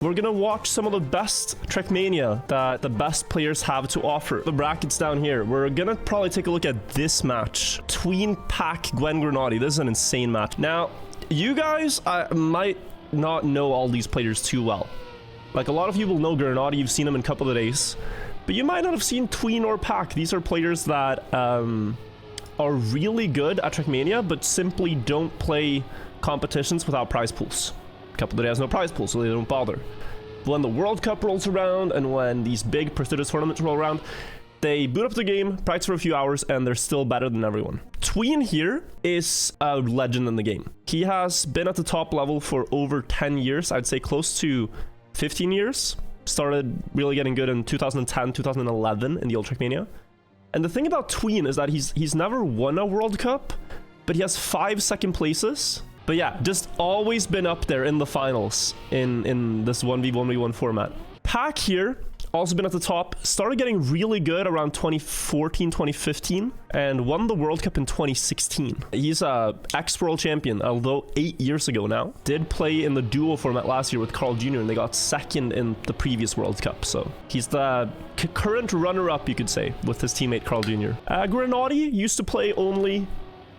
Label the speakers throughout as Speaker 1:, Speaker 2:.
Speaker 1: We're gonna watch some of the best Trackmania that the best players have to offer. The brackets down here. We're gonna probably take a look at this match. Tween Pack Gwen Grenadi. This is an insane match. Now, you guys might not know all these players too well. Like, a lot of you will know Grenadi. You've seen them in a couple of days. But you might not have seen Tween or Pack. These are players that are really good at Trackmania, but simply don't play competitions without prize pools. Couple of days no prize pool, so they don't bother. But when the World Cup rolls around and when these big prestigious tournaments roll around, they boot up the game, practice for a few hours, and they're still better than everyone. Tween here is a legend in the game. He has been at the top level for over 10 years. I'd say close to 15 years. Started really getting good in 2010, 2011 in the old Trackmania. And the thing about Tween is that he's never won a World Cup, but he has 5 second places. But yeah, just always been up there in the finals in this 1v1v1 format. Pack here, also been at the top, started getting really good around 2014, 2015, and won the World Cup in 2016. He's a ex-world champion, although 8 years ago now. Did play in the duo format last year with Carl Jr., and they got second in the previous World Cup. So he's the current runner-up, you could say, with his teammate Carl Jr. Grenadi used to play only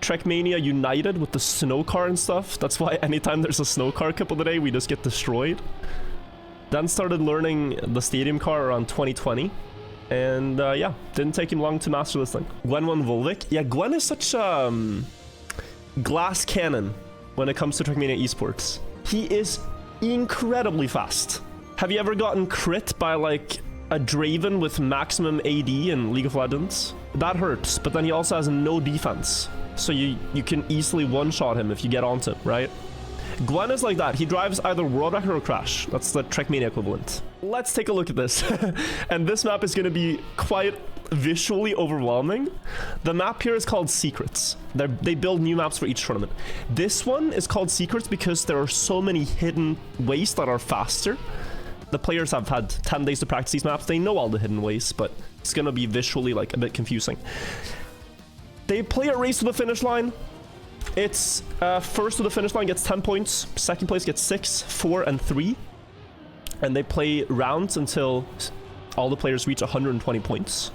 Speaker 1: Trackmania United with the snow car and stuff. That's why anytime there's a snow car cup of the day, we just get destroyed. Then started learning the stadium car around 2020. And yeah, didn't take him long to master this thing. Gwen won Volvic. Yeah, Gwen is such a glass cannon when it comes to Trackmania esports. He is incredibly fast. Have you ever gotten crit by like a Draven with maximum AD in League of Legends? That hurts, but then he also has no defense. So you can easily one-shot him if you get onto him, right? Gwen is like that. He drives either World Record or Crash. That's the Trackmania equivalent. Let's take a look at this. And this map is going to be quite visually overwhelming. The map here is called Secrets. They build new maps for each tournament. This one is called Secrets because there are so many hidden ways that are faster. The players have had 10 days to practice these maps. They know all the hidden ways, but it's going to be visually like a bit confusing. They play a race to the finish line. It's first to the finish line gets 10 points. Second place gets 6, 4, and 3. And they play rounds until all the players reach 120 points.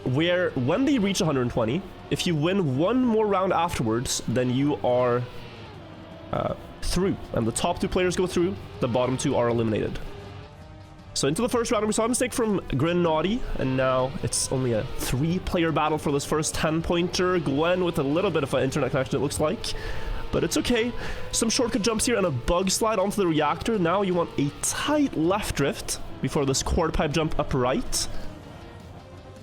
Speaker 1: Where when they reach 120, if you win one more round afterwards, then you are through. And the top 2 players go through. The bottom 2 are eliminated. So into the first round, we saw a mistake from Grenadi, and now it's only a 3-player battle for this first 10-pointer. Gwen with a little bit of an internet connection, it looks like, but it's okay. Some shortcut jumps here and a bug slide onto the reactor. Now you want a tight left drift before this quarter pipe jump up right.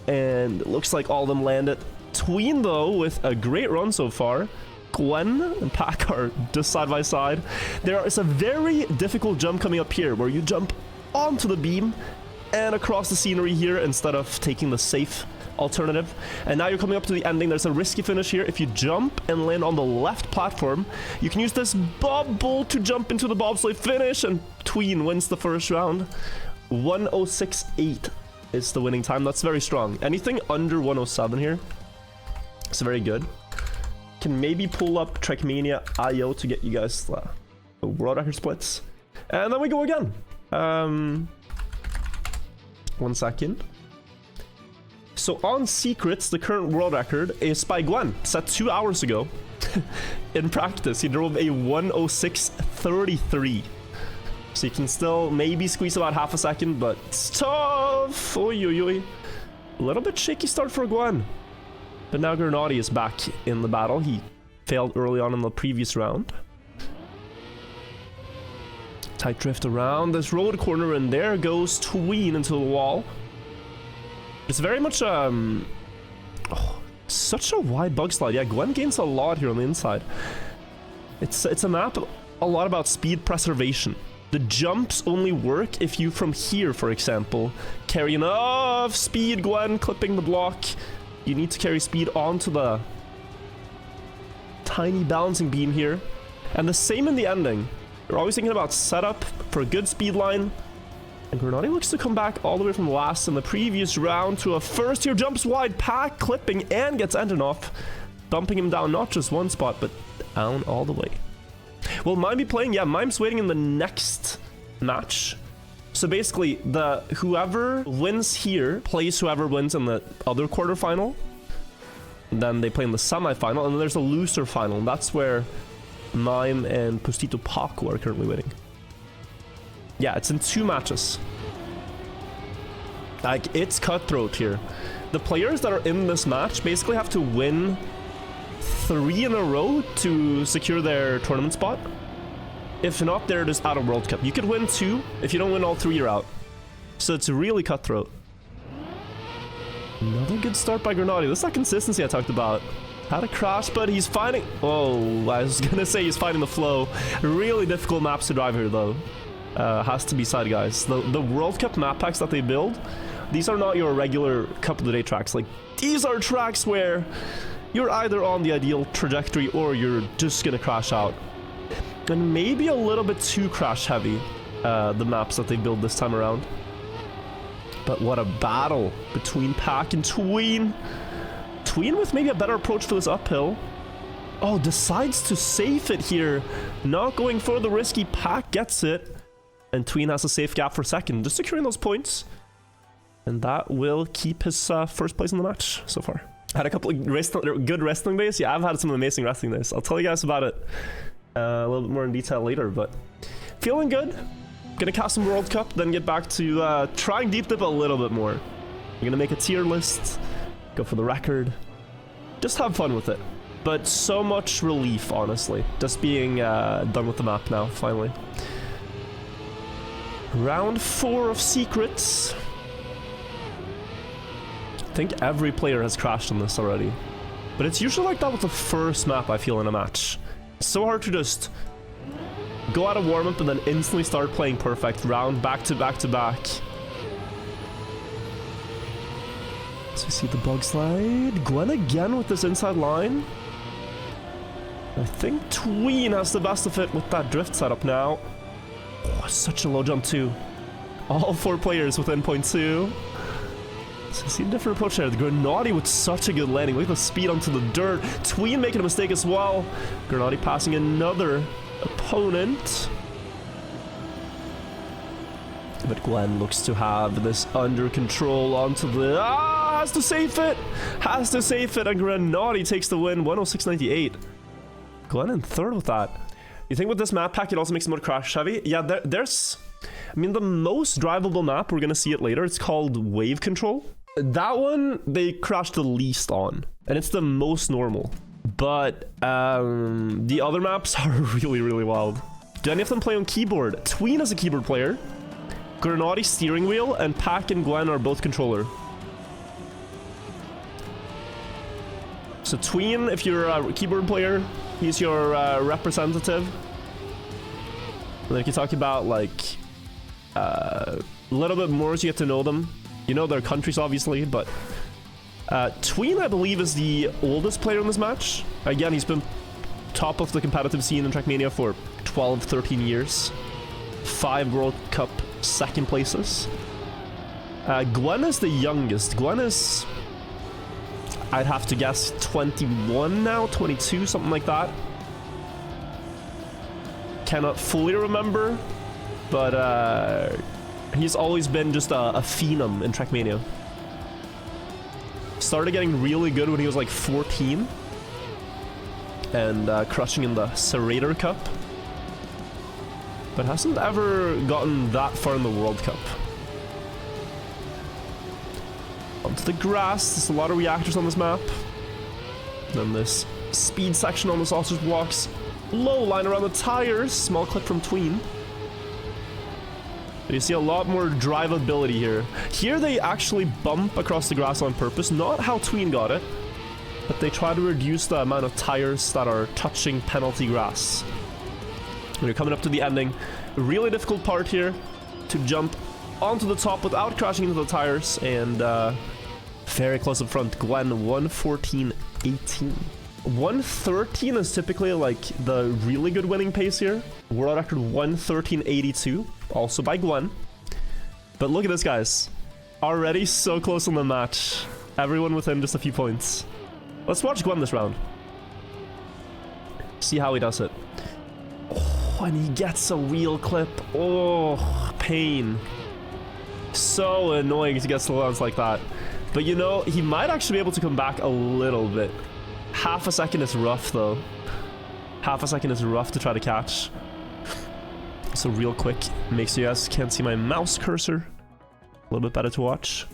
Speaker 1: And it looks like all of them landed. Tween, though, with a great run so far. Gwen and Pack are just side by side. There is a very difficult jump coming up here where you jump onto the beam and across the scenery here instead of taking the safe alternative. And now you're coming up to the ending. There's a risky finish here. If you jump and land on the left platform, you can use this bubble to jump into the bobsleigh finish, and Tween wins the first round. 106.8 is the winning time. That's very strong. Anything under 107 here is very good. Can maybe pull up Trackmania IO to get you guys the world record splits. And then we go again. 1 second. So on Secrets, the current world record is by Gwen, set 2 hours ago. In practice, he drove a 106.33. So you can still maybe squeeze about half a second, but it's tough. Oy, oy, oy. A little bit shaky start for Gwen. But now Grenadi is back in the battle. He failed early on in the previous round. Tight drift around this road corner, and there goes Tween into the wall. It's very much such a wide bug slide. Yeah, Gwen gains a lot here on the inside. It's a map a lot about speed preservation. The jumps only work if you from here, for example, carry enough speed. Gwen clipping the block. You need to carry speed onto the tiny balancing beam here. And the same in the ending. You're always thinking about setup for a good speed line. And Grenadi looks to come back all the way from last in the previous round to a first here. Jumps wide, Pack clipping and gets ended off. Bumping him down not just one spot, but down all the way. Will Mime be playing? Yeah, Mime's waiting in the next match. So basically, whoever wins here plays whoever wins in the other quarterfinal. Then they play in the semifinal, and then there's a loser final, and that's where Mime and Postito Paco are currently winning. Yeah, it's in 2 matches. Like, it's cutthroat here. The players that are in this match basically have to win 3 in a row to secure their tournament spot. If not, they're just out of World Cup. You could win 2. If you don't win all 3, you're out. So it's really cutthroat. Another good start by Granati. This is that consistency I talked about. Had a crash, but he's finding... Oh, I was gonna say he's finding the flow. Really difficult maps to drive here, though. Has to be said, guys. The World Cup map packs that they build, these are not your regular Cup of the Day tracks. Like, these are tracks where you're either on the ideal trajectory or you're just gonna crash out. And maybe a little bit too crash heavy, the maps that they build this time around. But what a battle between Pack and Tween. Tween with maybe a better approach for this uphill. Oh, decides to safe it here. Not going for the risky. Pack gets it. And Tween has a safe gap for second, just securing those points. And that will keep his first place in the match so far. Had a couple of good wrestling days. Yeah, I've had some amazing wrestling days. I'll tell you guys about it a little bit more in detail later, but feeling good. Gonna cast some World Cup, then get back to trying deep dip a little bit more. I'm gonna make a tier list, go for the record, just have fun with it. But so much relief, honestly, just being done with the map now, finally. Round 4 of Secrets. I think every player has crashed on this already. But it's usually like that with the first map, I feel, in a match. It's so hard to just go out of warm-up and then instantly start playing perfect round back to back to back. So we see the bug slide. Gwen again with this inside line. I think Tween has the best of it with that drift setup now. Oh, such a low jump too. All 4 players within 0.2. So see a different approach there. The Granati with such a good landing. Look at the speed onto the dirt. Tween making a mistake as well. Granati passing another opponent. But Gwen looks to have this under control onto the... has to save it! Has to save it, and Granati takes the win, 106.98. Gwen in 3rd with that. You think with this map pack it also makes it more crash heavy? Yeah, there's... I mean, the most drivable map, we're gonna see it later, it's called Wave Control. That one, they crash the least on, and it's the most normal. But the other maps are really, really wild. Do any of them play on keyboard? Tween is a keyboard player. Granati steering wheel, and Pack and Gwen are both controller. So Tween, if you're a keyboard player, he's your representative. And then if you talk about like a little bit more as you get to know them, you know their countries obviously, but Tween, I believe, is the oldest player in this match. Again, he's been top of the competitive scene in Trackmania for 12, 13 years. 5 World Cup second places. Gwen is the youngest. Gwen is, I'd have to guess, 21 now, 22, something like that. Cannot fully remember, but he's always been just a phenom in Trackmania. Started getting really good when he was like 14 and crushing in the Serrator Cup, but hasn't ever gotten that far in the World Cup. Onto the grass. There's a lot of reactors on this map. Then this speed section on the sausage blocks. Low line around the tires. Small clip from Tween. But you see a lot more drivability here. Here they actually bump across the grass on purpose. Not how Tween got it, but they try to reduce the amount of tires that are touching penalty grass. When you're coming up to the ending, a really difficult part here to jump onto the top without crashing into the tires, and very close up front. Gwen 114.18. 113 is typically like the really good winning pace here. World record 113.82, also by Gwen. But look at this, guys. Already so close on the match. Everyone within just a few points. Let's watch Gwen this round. See how he does it. Oh. and he gets a wheel clip. Oh, pain. So annoying to get slowdowns like that. But you know, he might actually be able to come back a little bit. Half a second is rough though. Half a second is rough to try to catch. So real quick, make sure you guys can't see my mouse cursor. A little bit better to watch.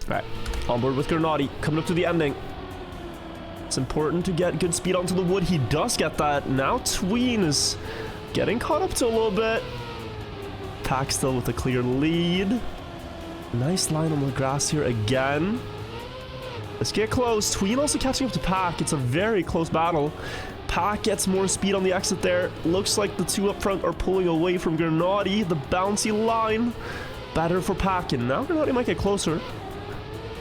Speaker 1: Alright, on board with Granati, coming up to the ending. It's important to get good speed onto the wood. He does get that. Now Tween is getting caught up to a little bit. Pack still with a clear lead. Nice line on the grass here again. Let's get close. Tween also catching up to Pack. It's a very close battle. Pack gets more speed on the exit there. Looks like the two up front are pulling away from Granati. The bouncy line. Better for Pack. And now Granati might get closer.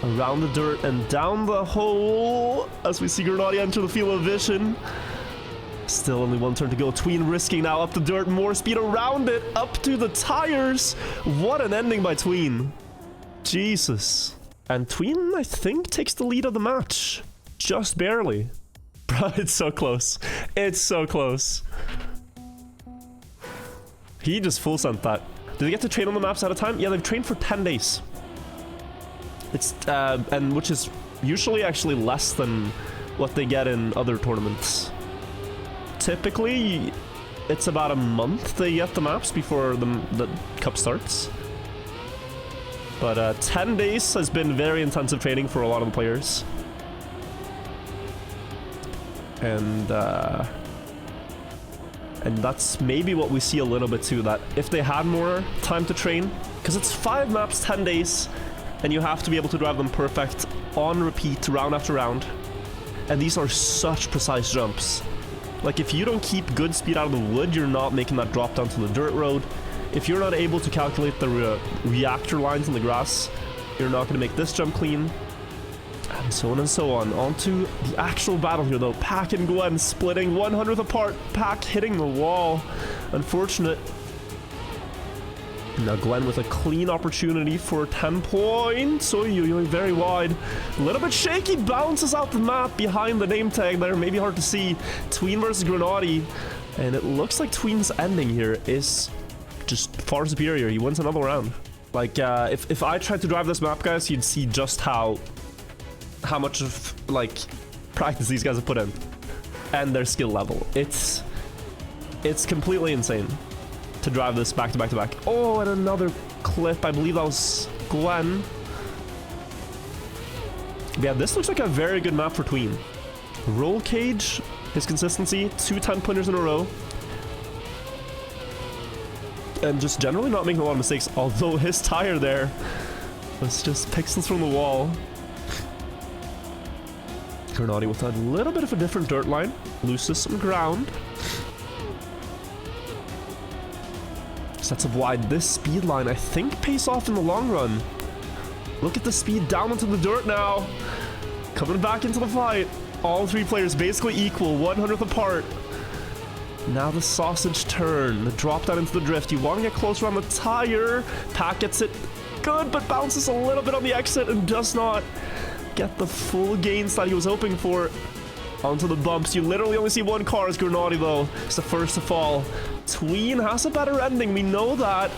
Speaker 1: Around the dirt and down the hole as we see Granati enter the field of vision. Still only one turn to go. Tween risking now up the dirt. More speed around it. Up to the tires. What an ending by Tween. Jesus. And Tween, I think, takes the lead of the match. Just barely. Bro, it's so close. It's so close. He just full sent that. Do they get to train on the maps at a time? Yeah, they've trained for 10 days. It's, and which is usually actually less than what they get in other tournaments. Typically, it's about a month they get the maps before the cup starts. But 10 days has been very intensive training for a lot of the players. And that's maybe what we see a little bit too, that if they had more time to train, because it's 5 maps, 10 days, and you have to be able to drive them perfect on repeat, round after round. And these are such precise jumps. Like, if you don't keep good speed out of the wood, you're not making that drop down to the dirt road. If you're not able to calculate the reactor lines in the grass, you're not going to make this jump clean. And so on and so on. On to the actual battle here, though. Pack and Gwen splitting 100th apart. Pack hitting the wall. Unfortunate. Now Gwen with a clean opportunity for 10 points. Oh, you're very wide. A little bit shaky. Bounces out the map behind the name tag there. Maybe hard to see. Tween versus Granati. And it looks like Tween's ending here is just far superior. He wins another round. Like, if I tried to drive this map, guys, you'd see just how much of, like, practice these guys have put in. And their skill level. It's completely insane to drive this back to back to back. Oh, and another clip. I believe that was Gwen. Yeah, this looks like a very good map for Tween. Roll cage, his consistency, 2 10-pointers in a row. And just generally not making a lot of mistakes, although his tire there was just pixels from the wall. Granati with a little bit of a different dirt line. Loses some ground. Sets up wide. This speed line, I think, pays off in the long run. Look at the speed down into the dirt now. Coming back into the fight. All 3 players basically equal, 100th apart. Now the sausage turn. The drop down into the drift. You want to get closer on the tire. Pack gets it good, but bounces a little bit on the exit and does not get the full gains that he was hoping for. Onto the bumps. You literally only see 1 car as Granati, though. It's the first to fall. Tween has a better ending. We know that.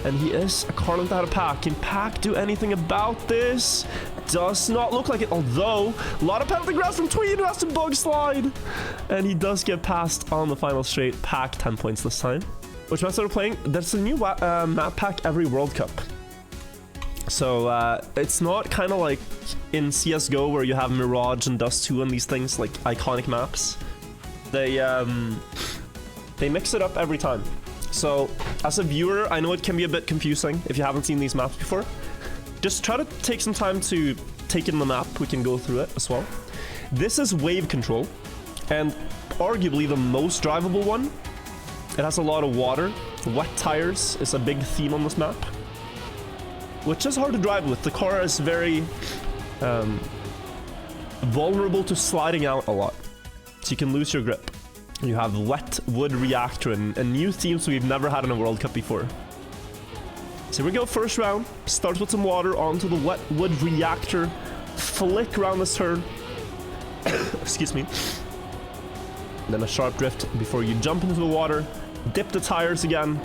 Speaker 1: And he is a car length out of Pack. Can Pack do anything about this? Does not look like it. Although, a lot of penalty ground from Tween, who has to bug slide. And he does get past on the final straight. Pack 10 points this time. Which map are we playing? There's a new map pack every World Cup. So it's not kind of like in CSGO where you have Mirage and Dust 2 and these things, like iconic maps. They mix it up every time. So as a viewer, I know it can be a bit confusing if you haven't seen these maps before. Just try to take some time to take in the map. We can go through it as well. This is wave control, and arguably the most drivable one. It has a lot of water. Wet tires is a big theme on this map, which is hard to drive with. The car is very vulnerable to sliding out a lot, so you can lose your grip. You have wet wood reactor and new themes we've never had in a World Cup before. So here we go, first round. Starts with some water onto the wet wood reactor. Flick around this turn. Excuse me. then a sharp drift before you jump into the water, dip the tires again,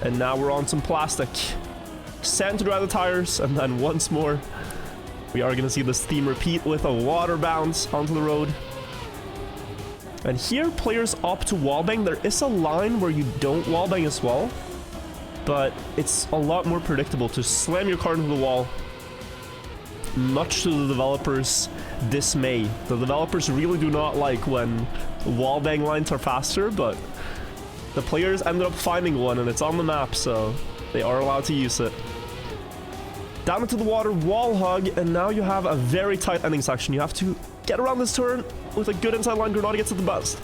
Speaker 1: and now we're on some plastic. Sand to dry the tires, and then once more, we are going to see this theme repeat with a water bounce onto the road. And here, players opt to wallbang. There is a line where you don't wallbang as well, but it's a lot more predictable to slam your car into the wall, much to the developers' dismay. The developers really do not like when wallbang lines are faster, but the players ended up finding one, and it's on the map, so they are allowed to use it. Down into the water, wall hug, and now you have a very tight ending section. You have to get around this turn with a good inside line. Granati gets it the best.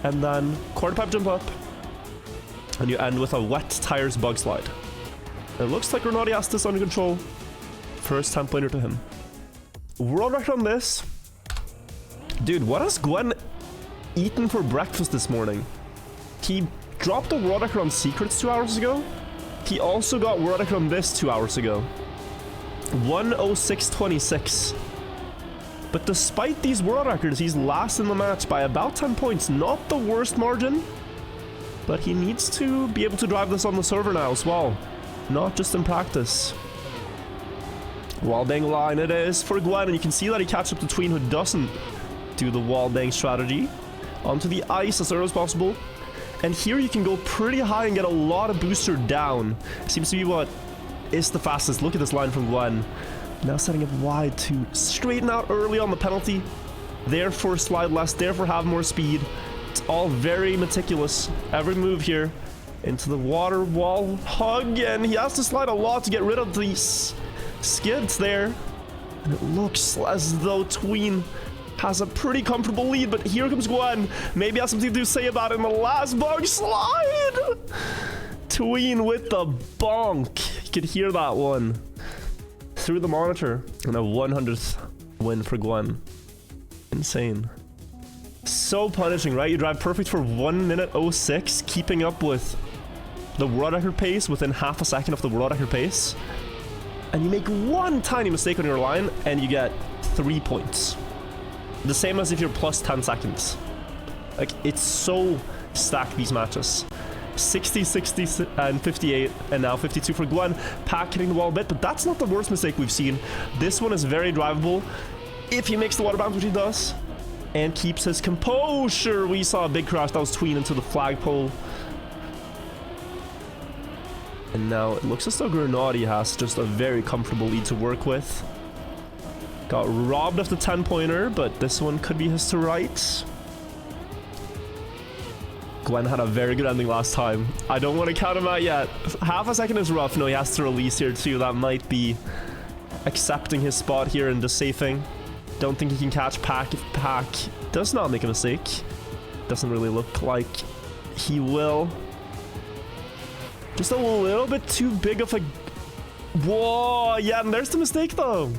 Speaker 1: And then quarter pipe jump up, and you end with a wet tires bug slide. It looks like Granati has this under control. First time pointer to him. World record on this. Dude, what has Gwen eaten for breakfast this morning? He dropped a world record on Secrets 2 hours ago. He also got world record on this 2 hours ago. 1:06:26. But despite these world records, he's last in the match by about 10 points. Not the worst margin, but he needs to be able to drive this on the server now as well, not just in practice. Wallbang line it is for Gwen, and you can see that he catches up to Tween, who doesn't do the wallbang strategy. Onto the ice as early as possible. And here you can go pretty high and get a lot of booster down. Seems to be what is the fastest. Look at this line from Gwen. Now setting it wide to straighten out early on the penalty. Therefore slide less, therefore have more speed. It's all very meticulous. Every move here. Into the water wall hug, and he has to slide a lot to get rid of these skids there. And it looks as though Tween has a pretty comfortable lead, but here comes Gwen. Maybe has something to say about it in the last bug slide. Tween with the bonk. You could hear that one through the monitor. And a 100th win for Gwen. Insane. So punishing, right? You drive perfect for 1:06, keeping up with the world record pace within half a second of the world record pace. And you make one tiny mistake on your line, and you get 3 points. The same as if you're plus 10 seconds. Like, it's so stacked, these matches. 60, 60, and 58, and now 52 for Gwen. Pack hitting the wall a bit, but that's not the worst mistake we've seen. This one is very drivable if he makes the water bounce, which he does, and keeps his composure. We saw a big crash. That was Tween into the flagpole. And now it looks as though Granati has just a very comfortable lead to work with. Got robbed of the 10-pointer, but this one could be his to right. Gwen had a very good ending last time. I don't want to count him out yet. Half a second is rough. No, he has to release here too. That might be accepting his spot here and just safing. Don't think he can catch Pack if Pack does not make a mistake. Doesn't really look like he will. Just a little bit too big of a... Whoa, yeah, and there's the mistake though.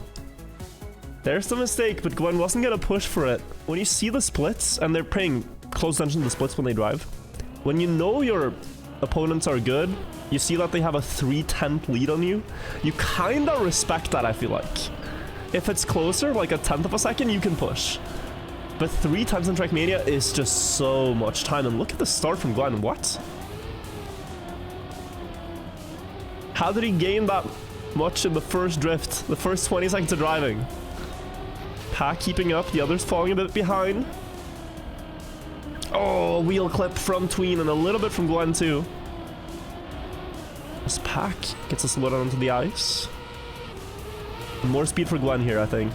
Speaker 1: There's the mistake, but Gwen wasn't gonna push for it. When you see the splits, and they're paying close attention to the splits when they drive, when you know your opponents are good, you see that they have a 3/10 lead on you, you kinda respect that, I feel like. If it's closer, like a 10th of a second, you can push. But 3/10 in Trackmania is just so much time, and look at the start from Gwen. What? How did he gain that much in the first drift, the first 20 seconds of driving? Pack keeping up, the others falling a bit behind. Oh, wheel clip from Tween and a little bit from Gwen too. This Pack gets us loaded onto the ice. More speed for Gwen here, I think.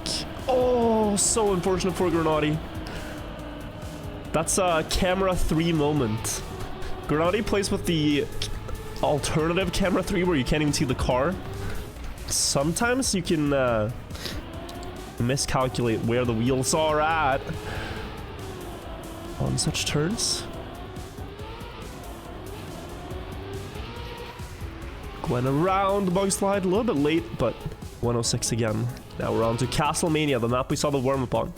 Speaker 1: Oh, so unfortunate for Granati. That's a camera 3 moment. Granati plays with the alternative camera 3 where you can't even see the car. Sometimes you can miscalculate where the wheels are at on such turns. Gwen around the bug slide, a little bit late, but 106 again. Now we're on to Castlemania, the map we saw the warm-up on.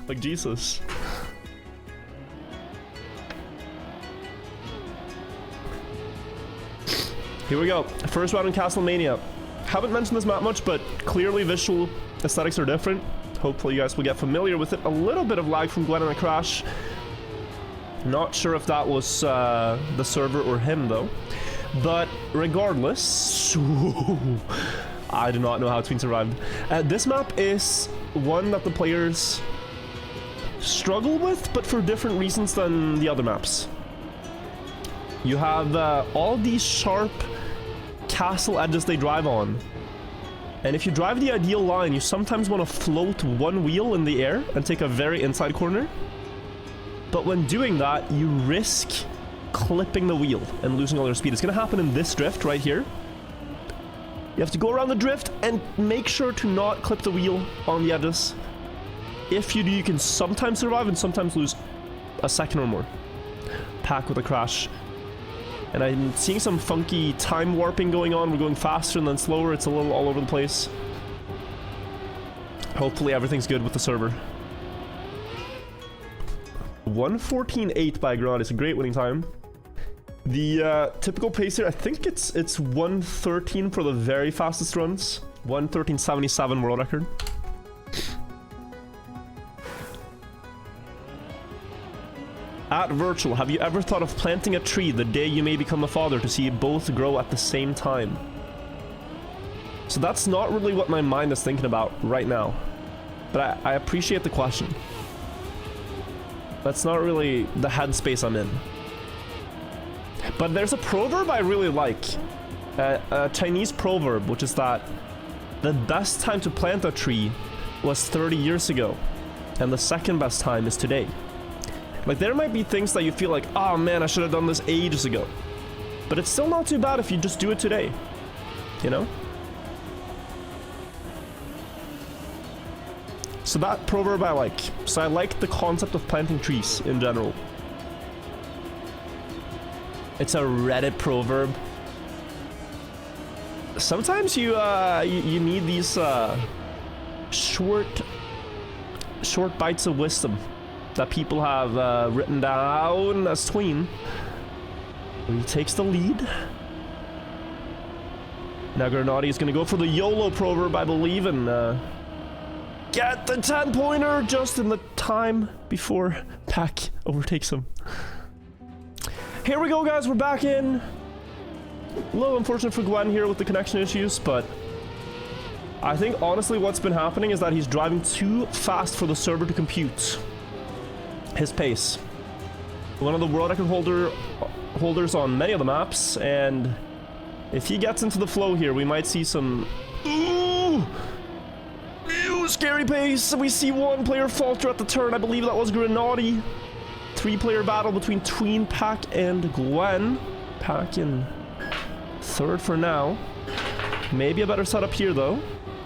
Speaker 1: Like Jesus. Here we go. First round in Castlemania. Haven't mentioned this map much, but clearly visual aesthetics are different. Hopefully you guys will get familiar with it. A little bit of lag from Gwen on the crash. Not sure if that was the server or him though. But regardless, I do not know how Tween survived. This map is one that the players struggle with, but for different reasons than the other maps. You have all these sharp castle edges they drive on. And if you drive the ideal line, you sometimes want to float one wheel in the air and take a very inside corner. But when doing that, you risk clipping the wheel and losing all your speed. It's going to happen in this drift right here. You have to go around the drift and make sure to not clip the wheel on the edges. If you do, you can sometimes survive and sometimes lose a second or more. Pack with a crash. And I'm seeing some funky time warping going on. We're going faster and then slower. It's a little all over the place. Hopefully everything's good with the server. 1:14.8 by Granada. It's a great winning time. The typical pace here, I think it's 1:13 for the very fastest runs. 1:13.77 world record. At Wirtual, have you ever thought of planting a tree the day you may become a father to see both grow at the same time? So that's not really what my mind is thinking about right now. But I appreciate the question. That's not really the headspace I'm in. But there's a proverb I really like. A Chinese proverb, which is that the best time to plant a tree was 30 years ago. And the second best time is today. Like, there might be things that you feel like, oh man, I should have done this ages ago. But it's still not too bad if you just do it today. You know? So that proverb I like. So I like the concept of planting trees in general. It's a Reddit proverb. Sometimes you need these short bites of wisdom that people have written down as Tween. He takes the lead. Now Granadi is going to go for the YOLO proverb, I believe, and get the 10-pointer just in the time before Pack overtakes him. Here we go, guys. We're back in. A little unfortunate for Gwen here with the connection issues, but I think honestly what's been happening is that he's driving too fast for the server to compute his pace. One of the world record holders on many of the maps, and if he gets into the flow here, we might see some scary pace. We see one player falter at the turn. I believe that was Granadi. 3-player battle between Tween, Pack, and Gwen. Pack in third for now. Maybe a better setup here, though.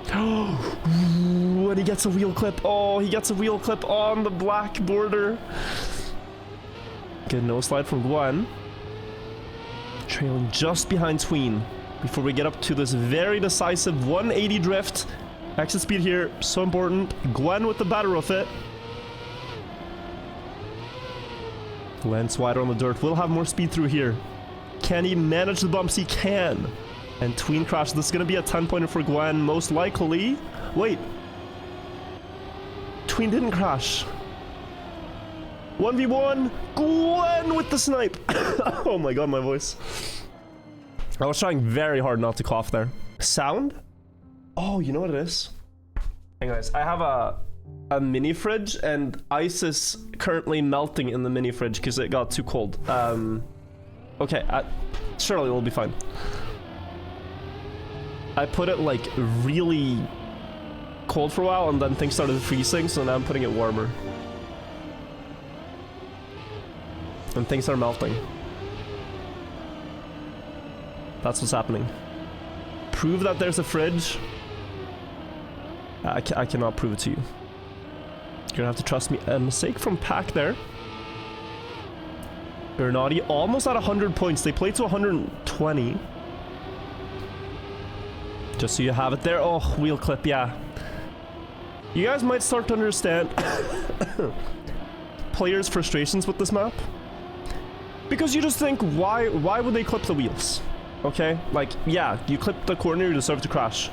Speaker 1: When he gets a wheel clip. Oh, he gets a wheel clip on the black border. Good nose slide from Gwen. Trailing just behind Tween before we get up to this very decisive 180 drift. Exit speed here, so important. Gwen with the better of it. Gwen's wider on the dirt. Will have more speed through here. Can he manage the bumps? He can. And Tween crash. This is going to be a 10-pointer for Gwen, most likely. Wait. Tween didn't crash. 1v1. Gwen with the snipe. Oh my god, my voice. I was trying very hard not to cough there. Sound? Oh, you know what it is? Hey guys, I have a mini fridge and ice is currently melting in the mini fridge because it got too cold. Okay, surely it'll be fine. I put it like really cold for a while and then things started freezing, so now I'm putting it warmer. And things are melting. That's what's happening. Prove that there's a fridge. I cannot prove it to you. You're gonna have to trust me. A mistake from Pack there. Granadi almost at 100 points. They played to 120. Just so you have it there. Oh, wheel clip, yeah. You guys might start to understand players' frustrations with this map. Because you just think, why would they clip the wheels? Okay? Like, yeah, you clip the corner, you deserve to crash.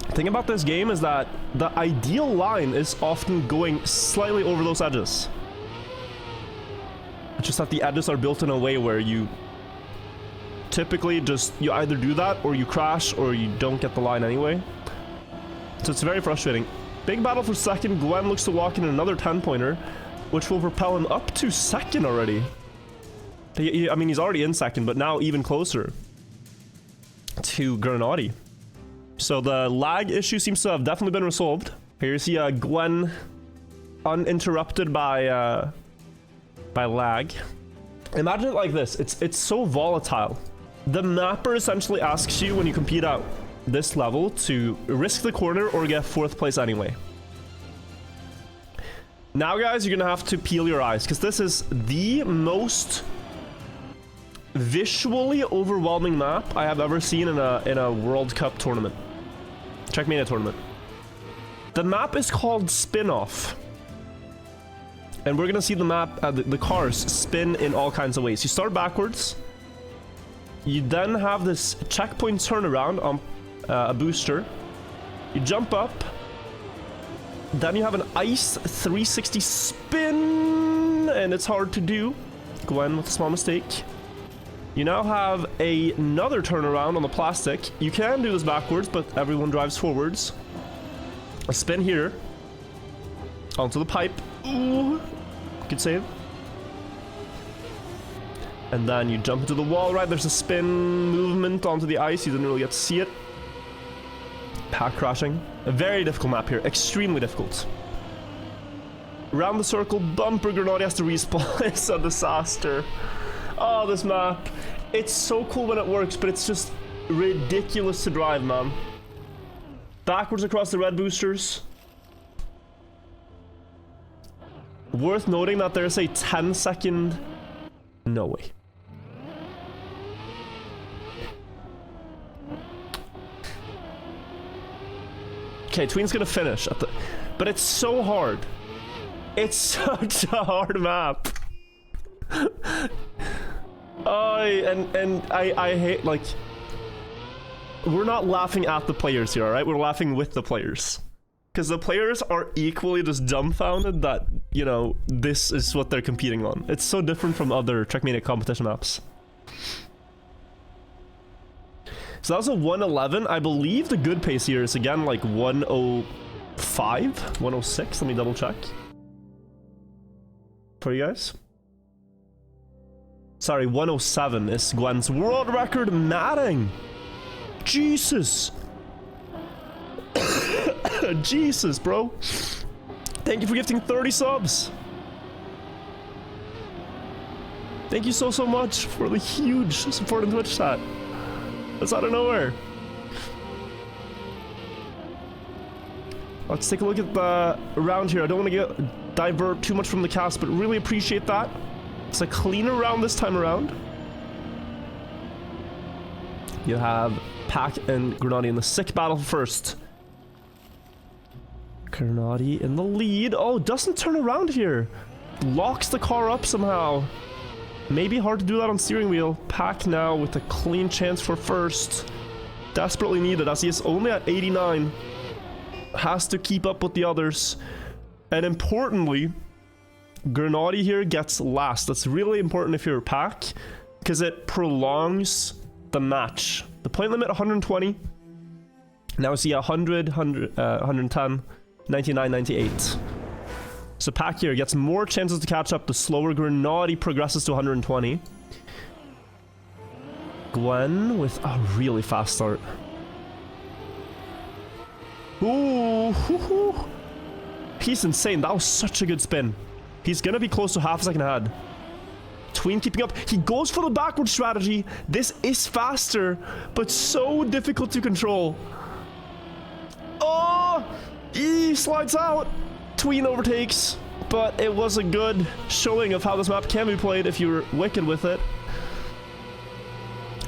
Speaker 1: The thing about this game is that the ideal line is often going slightly over those edges. It's just that the edges are built in a way where you typically just, you either do that or you crash or you don't get the line anyway. So it's very frustrating. Big battle for second. Gwen looks to walk in another 10-pointer, which will propel him up to second already. I mean, he's already in second, but now even closer to Grenadi. So the lag issue seems to have definitely been resolved. Here you see Gwen uninterrupted by lag. Imagine it like this. It's so volatile. The mapper essentially asks you when you compete at this level to risk the corner or get 4th place anyway. Now, guys, you're gonna have to peel your eyes because this is the most visually overwhelming map I have ever seen in a World Cup tournament. Trackmania tournament. The map is called Spin-Off. And we're gonna see the map, the cars spin in all kinds of ways. You start backwards. You then have this checkpoint turnaround on a booster. You jump up. Then you have an ice 360 spin, and it's hard to do. Gwen with a small mistake. You now have another turnaround on the plastic. You can do this backwards, but everyone drives forwards. A spin here. Onto the pipe. Ooh. Good save. And then you jump into the wall, right? There's a spin movement onto the ice. You didn't really get to see it. Pack crashing. A very difficult map here. Extremely difficult. Around the circle, bumper Grenadi has to respawn. It's a disaster. Oh, this map. It's so cool when it works, but it's just ridiculous to drive, man. Backwards across the red boosters. Worth noting that there's a 10-second... No way. Okay, Tween's gonna finish at the... But it's so hard. It's such a hard map. I hate, like... We're not laughing at the players here, alright? We're laughing with the players. Because the players are equally just dumbfounded that, you know, this is what they're competing on. It's so different from other Trackmania competition maps. So that was a 111. I believe the good pace here is again like 105, 106. Let me double check for you guys. Sorry, 107 is Gwen's world record matting. Jesus. Jesus, bro. Thank you for gifting 30 subs. Thank you so much for the huge support in Twitch chat. That's out of nowhere. Let's take a look at the round here. I don't want to divert too much from the cast, but really appreciate that. It's a cleaner round this time around. You have Pack and Grenadi in the sick battle first. Grenadi in the lead. Oh, doesn't turn around here. Locks the car up somehow. Maybe hard to do that on steering wheel. Pack now with a clean chance for first. Desperately needed as he is only at 89. Has to keep up with the others. And importantly, Grenadi here gets last. That's really important if you're a Pack, because it prolongs the match. The point limit 120. Now we see 100, 110, 99, 98. So Pack here gets more chances to catch up. The slower Grenadi progresses to 120. Gwen with a really fast start. Ooh, he's insane. That was such a good spin. He's gonna be close to half a second ahead. Tween keeping up. He goes for the backward strategy. This is faster, but so difficult to control. Oh, he slides out. Tween overtakes, but it was a good showing of how this map can be played if you're wicked with it.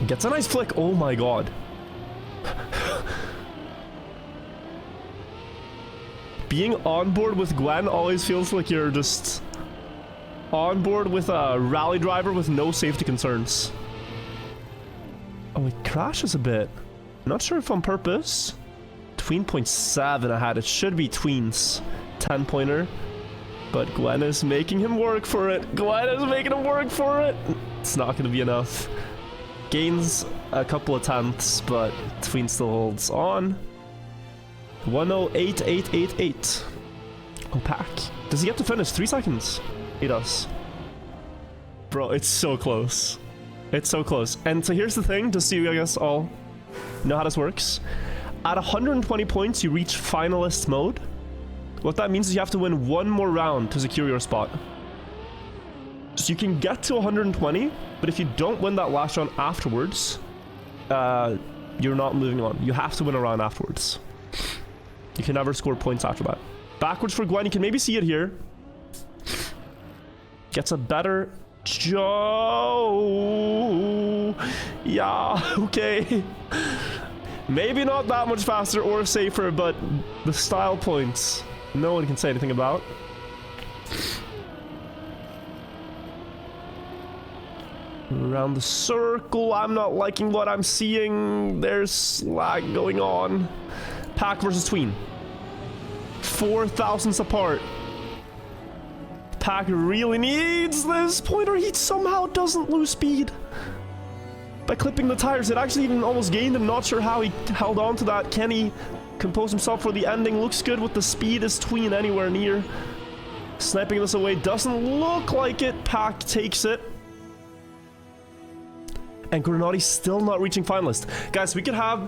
Speaker 1: Gets a nice flick. Oh my god. Being on board with Gwen always feels like you're just on board with a rally driver with no safety concerns. Oh, it crashes a bit. Not sure if on purpose. Tween 0.7 ahead. It should be Tween's 10-pointer. But Gwen is making him work for it. Gwen is making him work for it. It's not going to be enough. Gains a couple of tenths, but Tween still holds on. 108.888. Opaque. Does he get to finish? 3 seconds. He does. Bro, it's so close. It's so close. And so here's the thing, just so you guys all know how this works. At 120 points, you reach finalist mode. What that means is you have to win one more round to secure your spot. So you can get to 120, but if you don't win that last round afterwards, you're not moving on. You have to win a round afterwards. You can never score points after that. Backwards for Gwen, you can maybe see it here. Gets a better Joe. Yeah, okay. Maybe not that much faster or safer, but the style points, no one can say anything about. Around the circle, I'm not liking what I'm seeing. There's lag going on. Pack versus Tween. 4 thousandths apart. Pack really needs this point, or he somehow doesn't lose speed by clipping the tires. It actually even almost gained him. Not sure how he held on to that. Can he compose himself for the ending? Looks good with the speed. Is Tween anywhere near sniping this away? Doesn't look like it. Pack takes it. And Grenadi's still not reaching finalist. Guys, we could have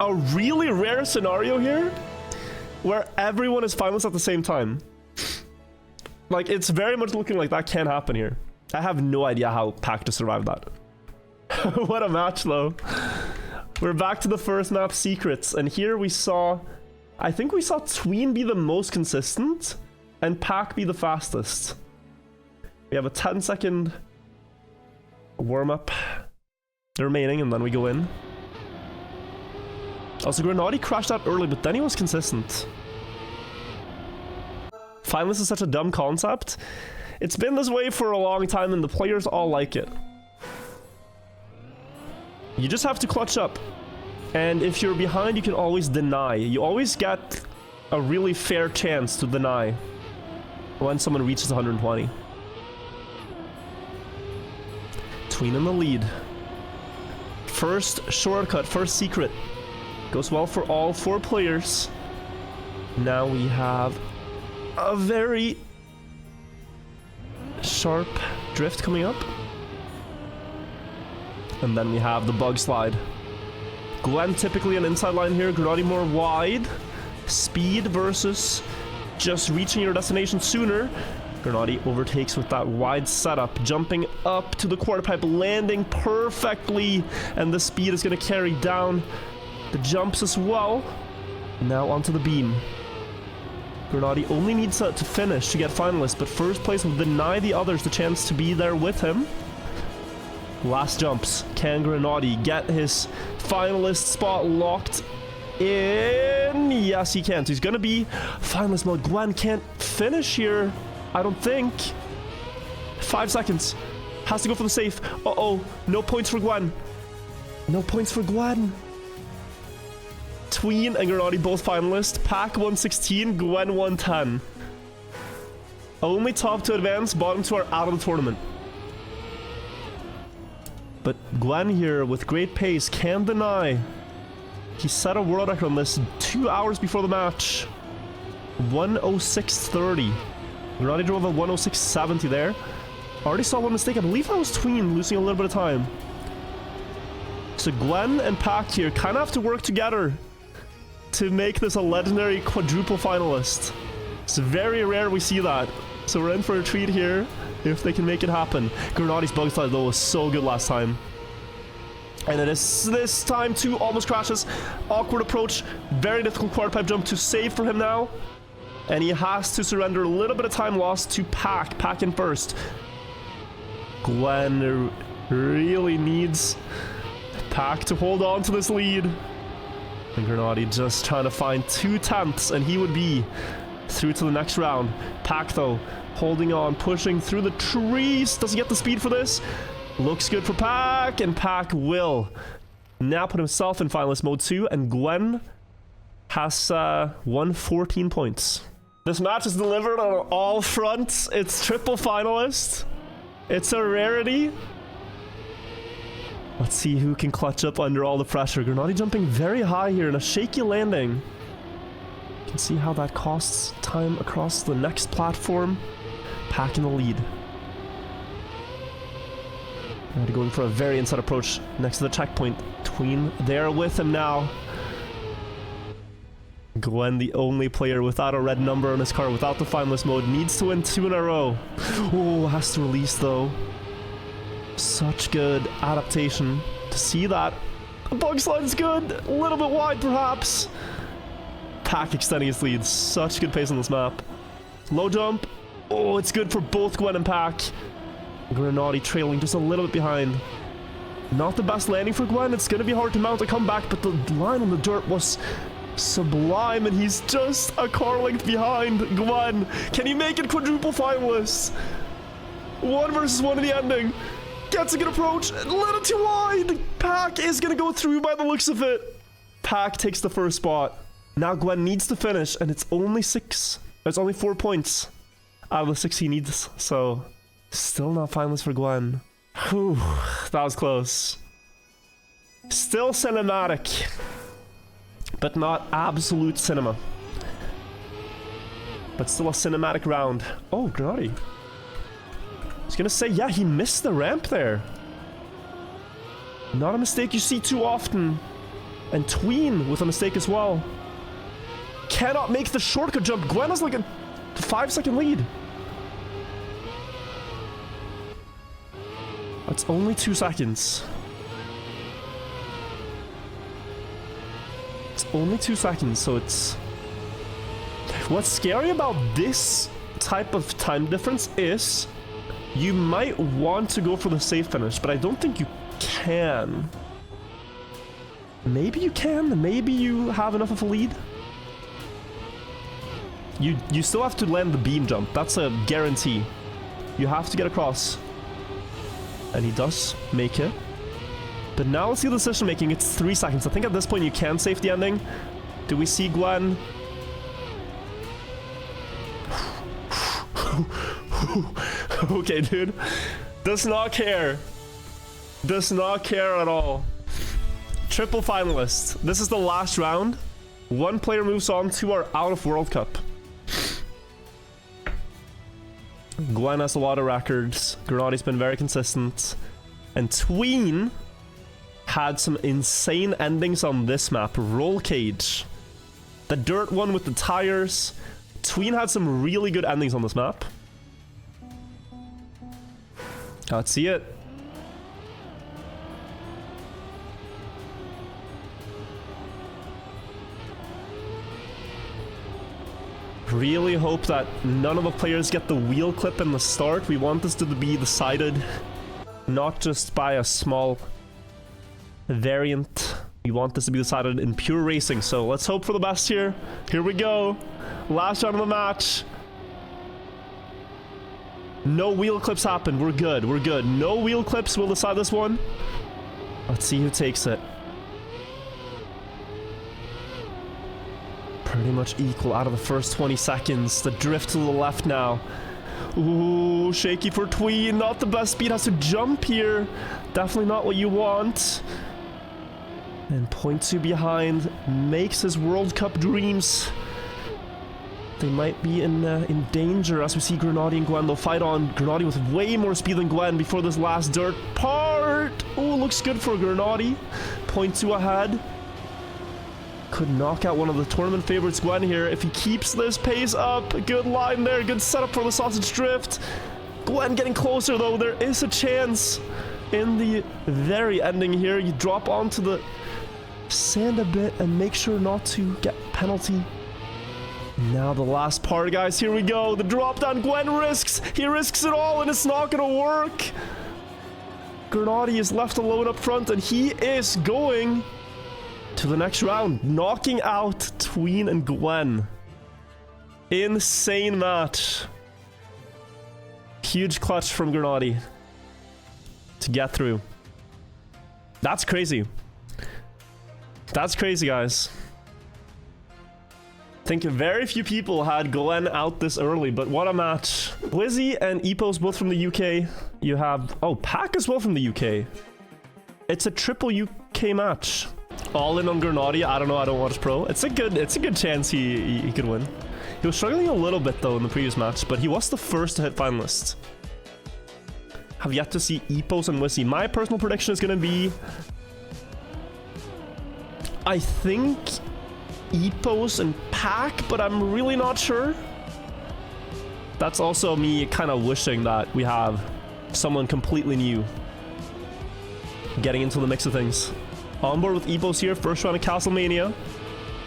Speaker 1: a really rare scenario here where everyone is finalist at the same time. Like, it's very much looking like that can happen here. I have no idea how Pack just survived that. What a match, though. We're back to the first map, Secrets. And here we saw... I think we saw Tween be the most consistent and Pack be the fastest. We have a 10-second warm-up remaining, and then we go in. Also, Grenadi crashed out early, but then he was consistent. Finalist is such a dumb concept. It's been this way for a long time, and the players all like it. You just have to clutch up. And if you're behind, you can always deny. You always get a really fair chance to deny when someone reaches 120. Tween in the lead. First shortcut, first secret. Goes well for all 4 players. Now we have a very sharp drift coming up. And then we have the bug slide. Gwen typically an inside line here, Grenadi more wide. Speed versus just reaching your destination sooner. Grenadi overtakes with that wide setup, jumping up to the quarter pipe, landing perfectly, and the speed is going to carry down the jumps as well. Now onto the beam. Grenadi only needs to finish to get finalist, but first place will deny the others the chance to be there with him. Last jumps. Can Grenadi get his finalist spot locked in? Yes, he can. So he's going to be finalist mode. Gwen can't finish here, I don't think. 5 seconds. Has to go for the safe. Uh-oh. No points for Gwen. No points for Gwen. Tween and Grenadi both finalists. Pack 116, Gwen 110. Only top 2 advance, bottom 2 are out of the tournament. But Gwen here with great pace can deny. He set a world record on this 2 hours before the match. 106.30. Grenadi drove a 106.70 there. Already saw one mistake. I believe that was Tween losing a little bit of time. So Gwen and Pack here kind of have to work together to make this a legendary quadruple finalist. It's very rare we see that. So we're in for a treat here if they can make it happen. Grenadi's bug slide though was so good last time. And it is this time too, almost crashes. Awkward approach, very difficult quarter pipe jump to save for him now. And he has to surrender a little bit of time lost to Pack. Pack in first. Gwen really needs Pack to hold on to this lead. And Grenadi just trying to find 2 tenths, and he would be through to the next round. Pack though, holding on, pushing through the trees. Does he get the speed for this? Looks good for Pack, and Pack will now put himself in finalist mode too, and Gwen has won 14 points. This match is delivered on all fronts. It's triple finalist. It's a rarity. Let's see who can clutch up under all the pressure. Granati jumping very high here in a shaky landing. You can see how that costs time across the next platform. Pack in the lead. Granati going for a very inside approach next to the checkpoint. Tween there with him now. Gwen, the only player without a red number on his car, without the finalist mode, needs to win 2 in a row. Oh, has to release though. Such good adaptation to see that. The bug slide's good. A little bit wide, perhaps. Pack extending his lead. Such good pace on this map. Low jump. Oh, it's good for both Gwen and Pack. Granati trailing just a little bit behind. Not the best landing for Gwen. It's going to be hard to mount a comeback, but the line on the dirt was sublime, and he's just a car length behind Gwen. Can he make it quadruple finalists? 1 versus 1 in the ending. Gets a good approach. A little too wide. Pack is going to go through by the looks of it. Pack takes the first spot. Now Gwen needs to finish, and it's only 6. It's only 4 points out of the 6 he needs. So, still not finalist for Gwen. Whew, that was close. Still cinematic, but not absolute cinema. But still a cinematic round. Oh, Granati. I was gonna say, yeah, he missed the ramp there. Not a mistake you see too often. And Tween with a mistake as well. Cannot make the shortcut jump. Gwen has like a 5-second lead. That's only 2 seconds. It's only 2 seconds, so it's... What's scary about this type of time difference is you might want to go for the safe finish, but I don't think you can. Maybe you can. Maybe you have enough of a lead. You still have to land the beam jump. That's a guarantee. You have to get across. And he does make it. But now let's see the decision making. It's 3 seconds. I think at this point you can save the ending. Do we see Gwen? Okay, dude. Does not care. Does not care at all. Triple finalists. This is the last round. 1 player moves on to our out of World Cup. Gwen has a lot of records. Granati's been very consistent. And Tween had some insane endings on this map. Roll cage. The dirt one with the tires. Tween had some really good endings on this map. Let's see it. Really hope that none of the players get the wheel clip in the start. We want this to be decided not just by a small variant. We want this to be decided in pure racing. So let's hope for the best here. Here we go. Last round of the match. No wheel clips happen. We're good. We're good. No wheel clips will decide this one. Let's see who takes it. Pretty much equal out of the first 20 seconds. The drift to the left now. Ooh, shaky for Tween. Not the best speed. Has to jump here. Definitely not what you want. And 0.2 behind. Makes his World Cup dreams. They might be in danger as we see Granati and Gwen. They'll fight on. Granati with way more speed than Gwen before this last dirt part. Oh, looks good for Granati. 0.2 ahead. Could knock out one of the tournament favorites, Gwen, here. If he keeps this pace up. Good line there. Good setup for the sausage drift. Gwen getting closer, though. There is a chance in the very ending here. You drop onto the sand a bit and make sure not to get penalty. Now the last part, guys. Here we go. The drop down. Gwen risks. He risks it all, and it's not going to work. Granati is left alone up front, and he is going to the next round, knocking out Tween and Gwen. Insane match. Huge clutch from Granati to get through. That's crazy. That's crazy, guys. I think very few people had Glenn out this early, but what a match. Wizzy and Epos both from the UK. You have, oh, Pack as well from the UK. It's a triple UK match. All in on Grenadier. I don't know, I don't watch pro. It's a good chance he could win. He was struggling a little bit though in the previous match, but he was the first to hit finalist. Have yet to see Epos and Wizzy. My personal prediction is gonna be, I think Epos and Pack, but I'm really not sure. That's also me kind of wishing that we have someone completely new getting into the mix of things. On board with Epos here, first round of Castlemania.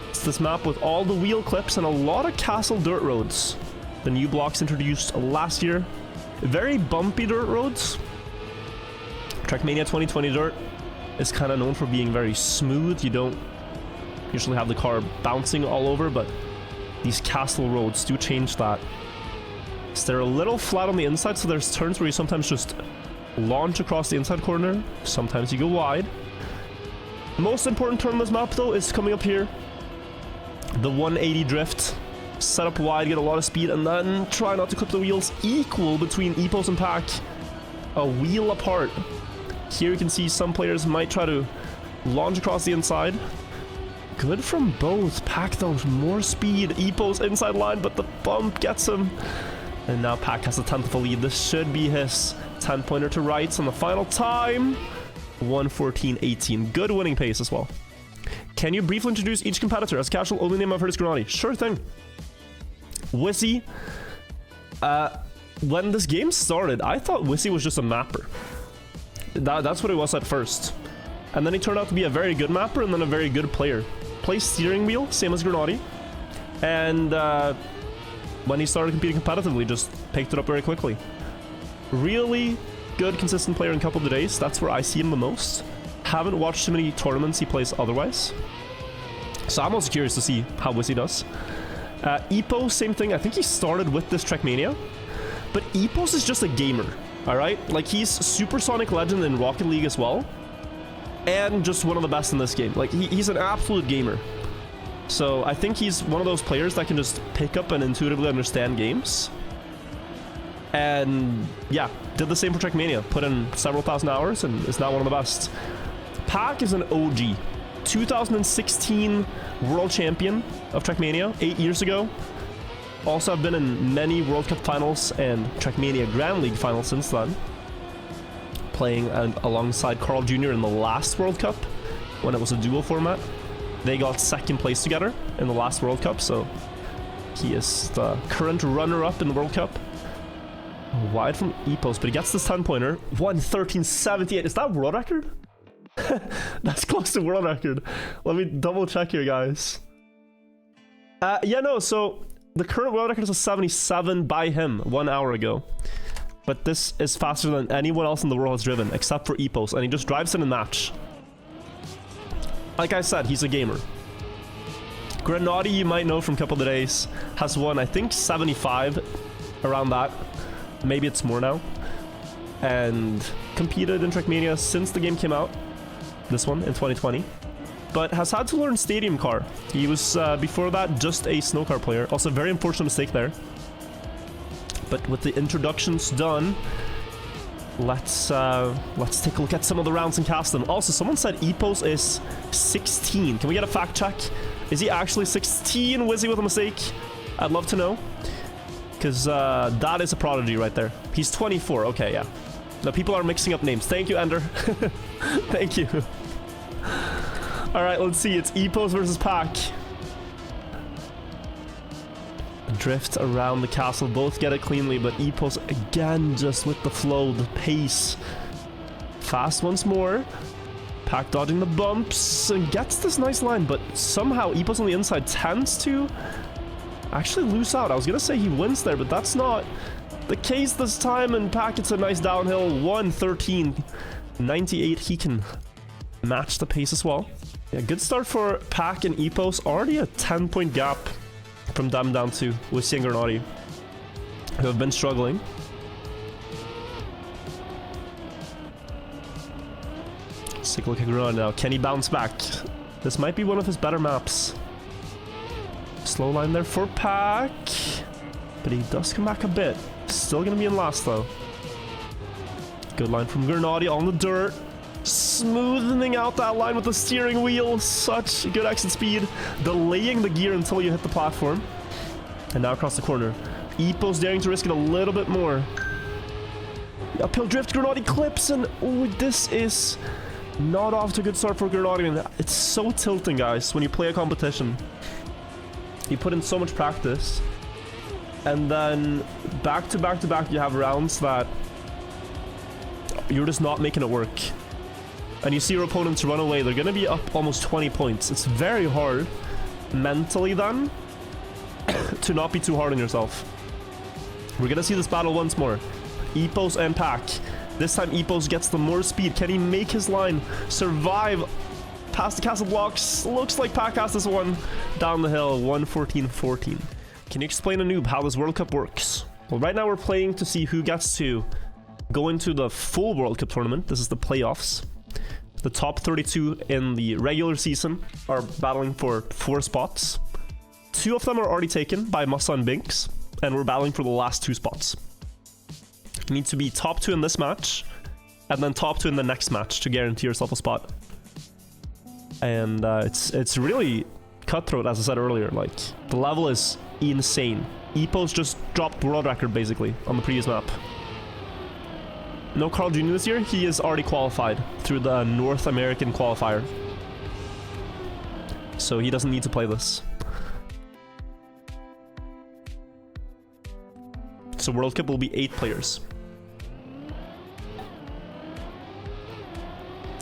Speaker 1: It's this map with all the wheel clips and a lot of castle dirt roads. The new blocks introduced last year. Very bumpy dirt roads. Trackmania 2020 dirt is kind of known for being very smooth. You don't usually have the car bouncing all over, but these castle roads do change that. So they're a little flat on the inside, so there's turns where you sometimes just launch across the inside corner. Sometimes you go wide. The most important turn on this map, though, is coming up here. The 180 drift. Set up wide, get a lot of speed, and then try not to clip the wheels equal between Epos and Pack. A wheel apart. Here you can see some players might try to launch across the inside. Good from both. Pack, though, more speed. Epos inside line, but the bump gets him. And now Pack has a 10th of a lead. This should be his 10-pointer to rights on the final time. 1:14.18. Good winning pace as well. Can you briefly introduce each competitor? As casual, only name I've heard is Grenadier. Sure thing. Wizzy. When this game started, I thought Wizzy was just a mapper. That's what it was at first. And then he turned out to be a very good mapper and then a very good player. Plays steering wheel, same as Grenadier. And when he started competing competitively, just picked it up very quickly. Really good, consistent player in Couple of Days. That's where I see him the most. Haven't watched too many tournaments he plays otherwise. So I'm also curious to see how Wizzy does. Epos, same thing. I think he started with this Trackmania. But Epos is just a gamer, alright? Like, he's Supersonic Legend in Rocket League as well. And just one of the best in this game. Like, he's an absolute gamer. So I think he's one of those players that can just pick up and intuitively understand games. And yeah, did the same for Trackmania. Put in several thousand hours and is now one of the best. Pack is an OG. 2016 world champion of Trackmania 8 years ago. Also have been in many World Cup finals and Trackmania Grand League finals since then. Playing alongside Carl Jr. in the last World Cup when it was a duo format. They got second place together in the last World Cup, so he is the current runner-up in the World Cup. Wide from Epos, but he gets this 10-pointer. 1:13.78. Is that world record? That's close to world record. Let me double check here, guys. Yeah, no, so the current world record is a 77 by him 1 hour ago. But this is faster than anyone else in the world has driven, except for Epos, and he just drives in a match. Like I said, he's a gamer. Grenadier, you might know from Couple of Days, has won, I think, 75, around that. Maybe it's more now. And competed in Trackmania since the game came out. This one, in 2020. But has had to learn Stadium Car. He was, before that, just a snow car player. Also, very unfortunate mistake there. But with the introductions done, let's take a look at some of the rounds and cast them. Also, someone said Epos is 16. Can we get a fact check? Is he actually 16? Wizzy with a mistake? I'd love to know. Because that is a prodigy right there. He's 24. Okay, yeah. Now people are mixing up names. Thank you, Ender. Thank you. Alright, let's see. It's Epos versus Pack. Drift around the castle. Both get it cleanly, but Epos again just with the flow, the pace. Fast once more. Pack dodging the bumps and gets this nice line, but somehow Epos on the inside tends to actually lose out. I was gonna say he wins there, but that's not the case this time, and Pack gets a nice downhill. 1:13.98. He can match the pace as well. Yeah, good start for Pack and Epos. Already a 10-point gap from them down to Wizzy and Grenadier, who have been struggling. Let's take a look at Grenadier now. Can he bounce back? This might be one of his better maps. Slow line there for Pack. But he does come back a bit. Still gonna be in last though. Good line from Gernati on the dirt. Smoothing out that line with the steering wheel. Such good exit speed. Delaying the gear until you hit the platform. And now across the corner. Epo's daring to risk it a little bit more. Uphill drift, Gernati clips, and oh, this is not off to a good start for Gernati. It's so tilting, guys, when you play a competition. You put in so much practice, and then back to back to back, you have rounds that you're just not making it work. And you see your opponents run away. They're going to be up almost 20 points. It's very hard mentally then to not be too hard on yourself. We're going to see this battle once more. Epos and Pack. This time Epos gets the more speed. Can he make his line survive past the castle blocks? Looks like Pack has this one down the hill. 1:14:14. Can you explain a noob how this World Cup works? Well, right now we're playing to see who gets to go into the full World Cup tournament. This is the playoffs. The top 32 in the regular season are battling for 4 spots. 2 of them are already taken by Massa and Binks, and we're battling for the last 2 spots. You need to be top 2 in this match, and then top 2 in the next match to guarantee yourself a spot. And it's really cutthroat, as I said earlier. Like, the level is insane. Epos just dropped world record, basically, on the previous map. No Carl Jr. this year. He is already qualified through the North American qualifier. So he doesn't need to play this. So World Cup will be 8 players.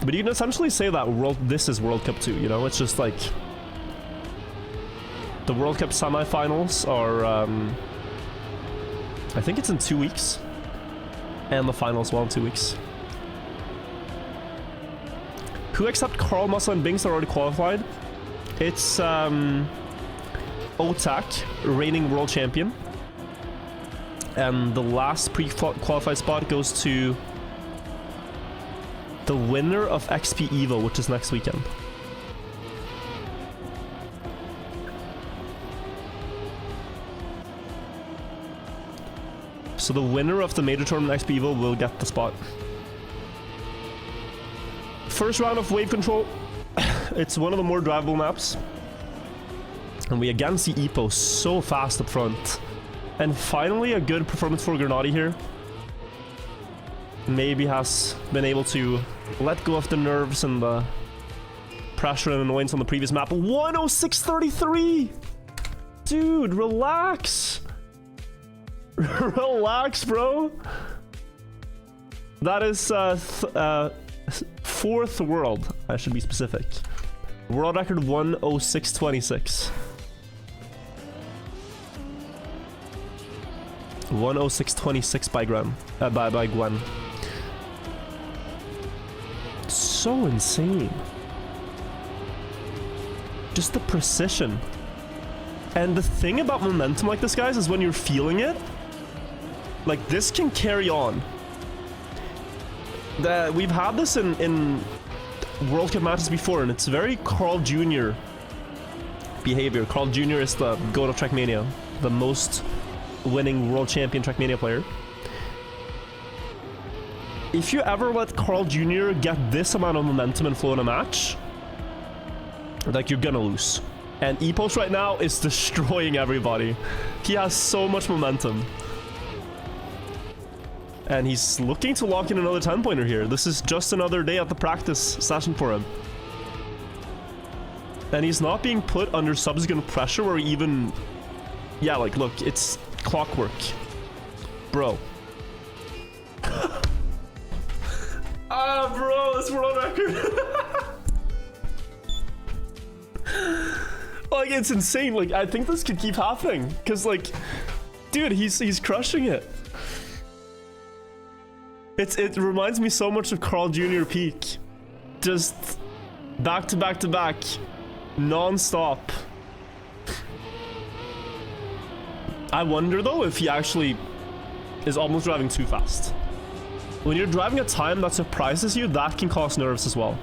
Speaker 1: But you can essentially say that this is World Cup 2, you know? It's just like... The World Cup semifinals are... I think it's in 2 weeks. And the final as well in 2 weeks. Who except Carl, Massa, and Binks are already qualified? It's Otak, reigning world champion. And the last pre-qualified spot goes to the winner of XP Evo, which is next weekend. So the winner of the major tournament XP Evo will get the spot. First round of wave control. It's one of the more drivable maps. And we again see Epo so fast up front. And finally a good performance for Gernati here. Maybe has been able to let go of the nerves and the pressure and annoyance on the previous map. 106.33! Dude, relax! Relax, bro. That is 4th world, I should be specific. World record 106.26. 106.26 by by Gwen. So insane. Just the precision. And the thing about momentum like this, guys, is when you're feeling it, like, this can carry on. We've had this in World Cup matches before, and it's very Carl Jr. behavior. Carl Jr. is the GOAT of Trackmania, the most winning world champion Trackmania player. If you ever let Carl Jr. get this amount of momentum and flow in a match, like, you're gonna lose. And Epos right now is destroying everybody. He has so much momentum. And he's looking to lock in another 10-pointer here. This is just another day at the practice session for him. And he's not being put under subsequent pressure where he even... Yeah, like, look, it's clockwork. Bro. Bro, this world record. Like, it's insane. Like, I think this could keep happening. Because, like, dude, he's crushing it. It reminds me so much of Carl Jr. peak. Just back to back to back. Non-stop. I wonder, though, if he actually is almost driving too fast. When you're driving a time that surprises you, that can cause nerves as well.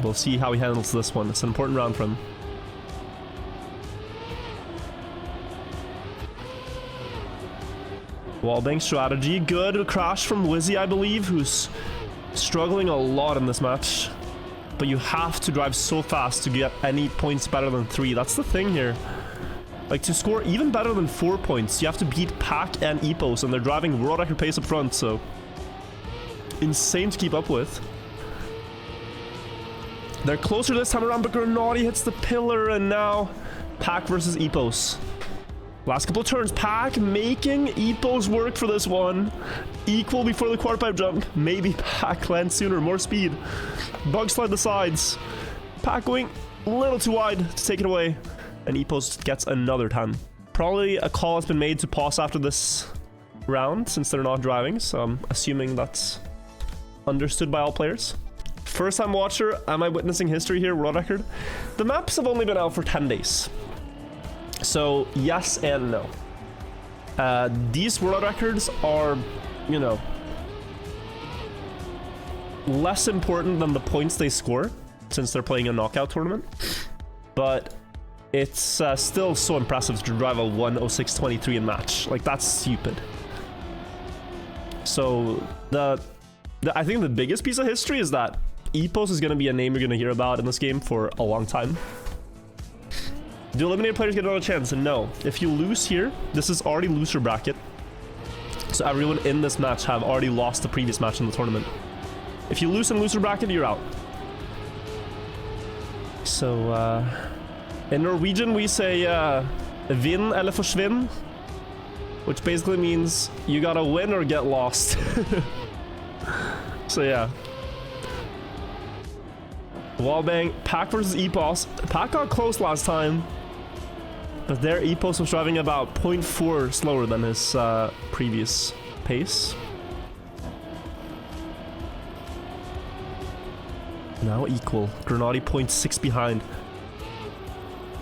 Speaker 1: We'll see how he handles this one. It's an important round for him. Wallbang strategy. Good crash from Wizzy, I believe, who's struggling a lot in this match. But you have to drive so fast to get any points better than 3. That's the thing here. Like, to score even better than 4 points, you have to beat Pack and Epos, and they're driving world record pace up front, so insane to keep up with. They're closer this time around, but Granati hits the pillar, and now Pack versus Epos. Last couple of turns, Pack making Epos work for this one. Equal before the quarter pipe jump. Maybe Pack lands sooner, more speed. Bug slide the sides. Pack going a little too wide to take it away. And Epos gets another 10. Probably a call has been made to pause after this round since they're not driving, so I'm assuming that's understood by all players. First time watcher, am I witnessing history here? World record. The maps have only been out for 10 days. So yes and no. These world records are, you know, less important than the points they score since they're playing a knockout tournament. But it's still so impressive to drive a 1:06.23 in match. Like, that's stupid. So I think the biggest piece of history is that Epos is going to be a name you're going to hear about in this game for a long time. Do eliminated players get another chance? No. If you lose here, this is already loser bracket. So everyone in this match have already lost the previous match in the tournament. If you lose in loser bracket, you're out. So, in Norwegian, we say vinn eller forsvinn, which basically means you gotta win or get lost. So yeah. Wallbang, Pack versus Epos. Pack got close last time, but their Epos was driving about 0.4 slower than his previous pace. Now equal. Granati 0.6 behind.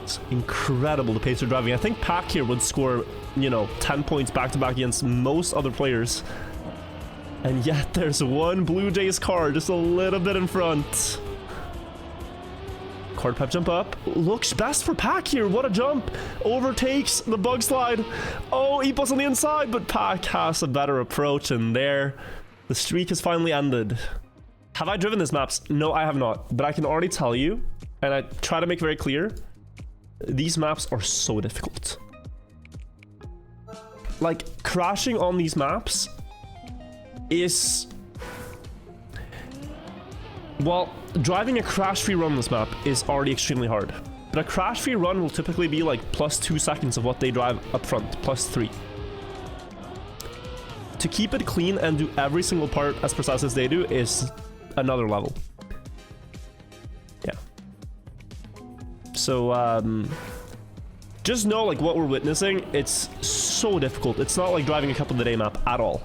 Speaker 1: It's incredible the pace they're driving. I think Pack here would score, you know, 10 points back-to-back against most other players. And yet there's one Blue Jays car just a little bit in front. Quarter pipe jump up. Looks best for Pack here. What a jump. Overtakes the bug slide. Oh, Epos on the inside, but Pack has a better approach, and there the streak has finally ended. Have I driven these maps? No, I have not. But I can already tell you, and I try to make very clear, these maps are so difficult. Like, crashing on these maps is... Well, driving a crash-free run on this map is already extremely hard. But a crash-free run will typically be like plus 2 seconds of what they drive up front, plus 3. To keep it clean and do every single part as precise as they do is another level. Yeah. So, just know, like, what we're witnessing, it's so difficult. It's not like driving a couple of the day map at all.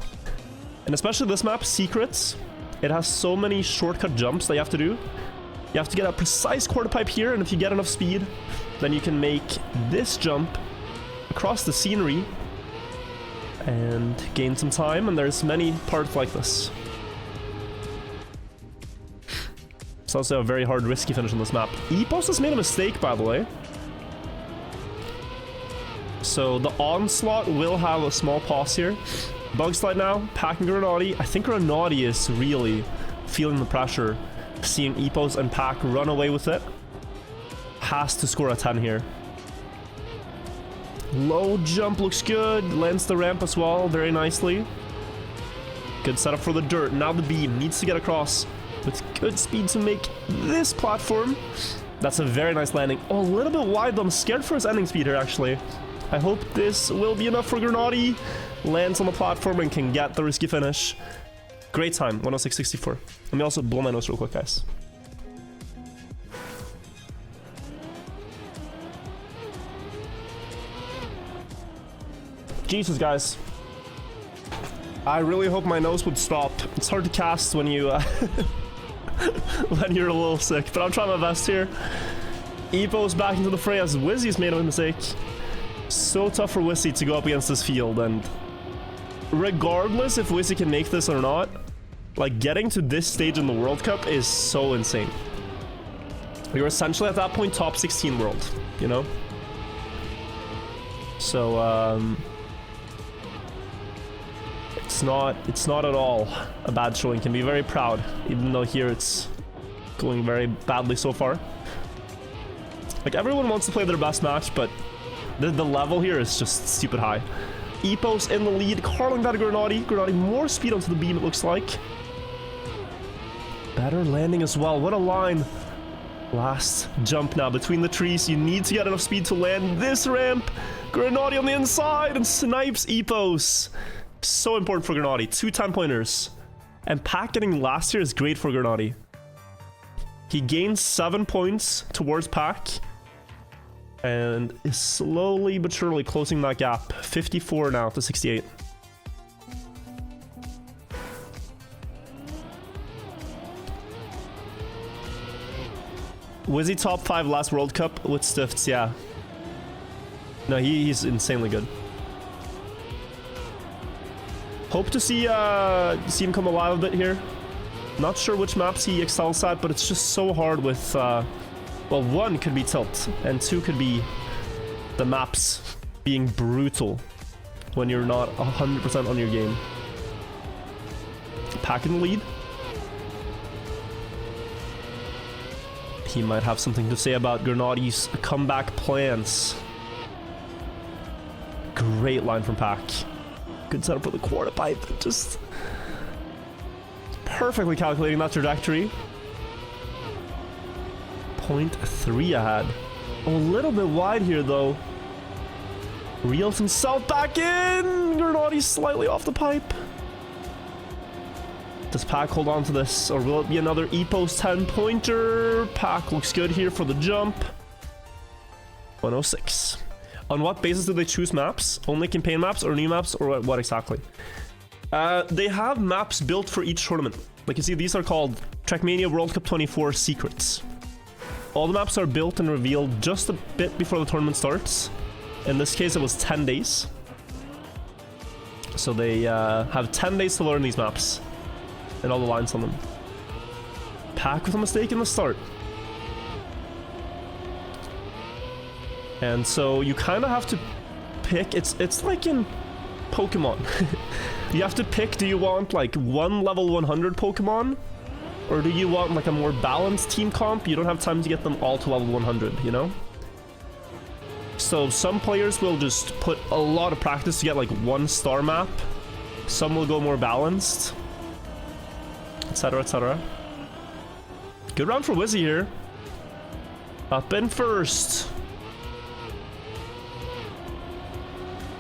Speaker 1: And especially this map, Secrets, it has so many shortcut jumps that you have to do. You have to get a precise quarter pipe here, and if you get enough speed, then you can make this jump across the scenery and gain some time, and there's many parts like this. It's also a very hard, risky finish on this map. Epos has made a mistake, by the way. So the onslaught will have a small pause here. Bug slide now, Pack and Granati. I think Granati is really feeling the pressure, seeing Epos and Pack run away with it. Has to score a 10 here. Low jump looks good, lands the ramp as well very nicely. Good setup for the dirt. Now the beam needs to get across with good speed to make this platform. That's a very nice landing. Oh, a little bit wide, but I'm scared for his ending speed here, actually. I hope this will be enough for Granati. Lands on the platform and can get the risky finish. Great time, 106.64. Let me also blow my nose real quick, guys. Jesus, guys. I really hope my nose would stop. It's hard to cast when you when you're a little sick, but I'm trying my best here. Epos back into the fray as Wizzy's made a mistake. So tough for Wizzy to go up against this field, and regardless if Wizzy can make this or not, like, getting to this stage in the World Cup is so insane. You're essentially at that point top 16 world, you know? It's not at all a bad showing. Can be very proud, even though here it's going very badly so far. Like, everyone wants to play their best match, but the level here is just stupid high. Epos in the lead, carling that Grenadi. Grenadi more speed onto the beam, it looks like. Better landing as well. What a line. Last jump now between the trees. You need to get enough speed to land this ramp. Grenadi on the inside and snipes Epos. So important for Grenadi. 2 10-pointers. And Pack getting last here is great for Grenadi. He gains 7 points towards Pack. And is slowly but surely closing that gap. 54 now to 68. Was he top 5 last World Cup with Stifts? Yeah. No, he's insanely good. Hope to see him come alive a bit here. Not sure which maps he excels at, but it's just so hard with... well, 1 could be tilt, and 2 could be the maps being brutal when you're not 100% on your game. Pack in the lead. He might have something to say about Grenadi's comeback plans. Great line from Pack. Good setup for the quarter pipe. Just perfectly calculating that trajectory. 0.3 ahead. A little bit wide here, though. Reels himself back in. Grenadi slightly off the pipe. Does Pack hold on to this, or will it be another Epos 10-pointer? Pack looks good here for the jump. 106. On what basis do they choose maps? Only campaign maps or new maps, or what exactly? They have maps built for each tournament. Like you see, these are called Trackmania World Cup 24 secrets. All the maps are built and revealed just a bit before the tournament starts. In this case, it was 10 days. So they have 10 days to learn these maps. And all the lines on them. Pack with a mistake in the start. And so you kind of have to pick. It's like in Pokemon. You have to pick, do you want like one level 100 Pokemon? Or do you want like a more balanced team comp? You don't have time to get them all to level 100, you know? So some players will just put a lot of practice to get like 1-star map. Some will go more balanced. Etc, etc. Good round for Wizzy here. Up in first.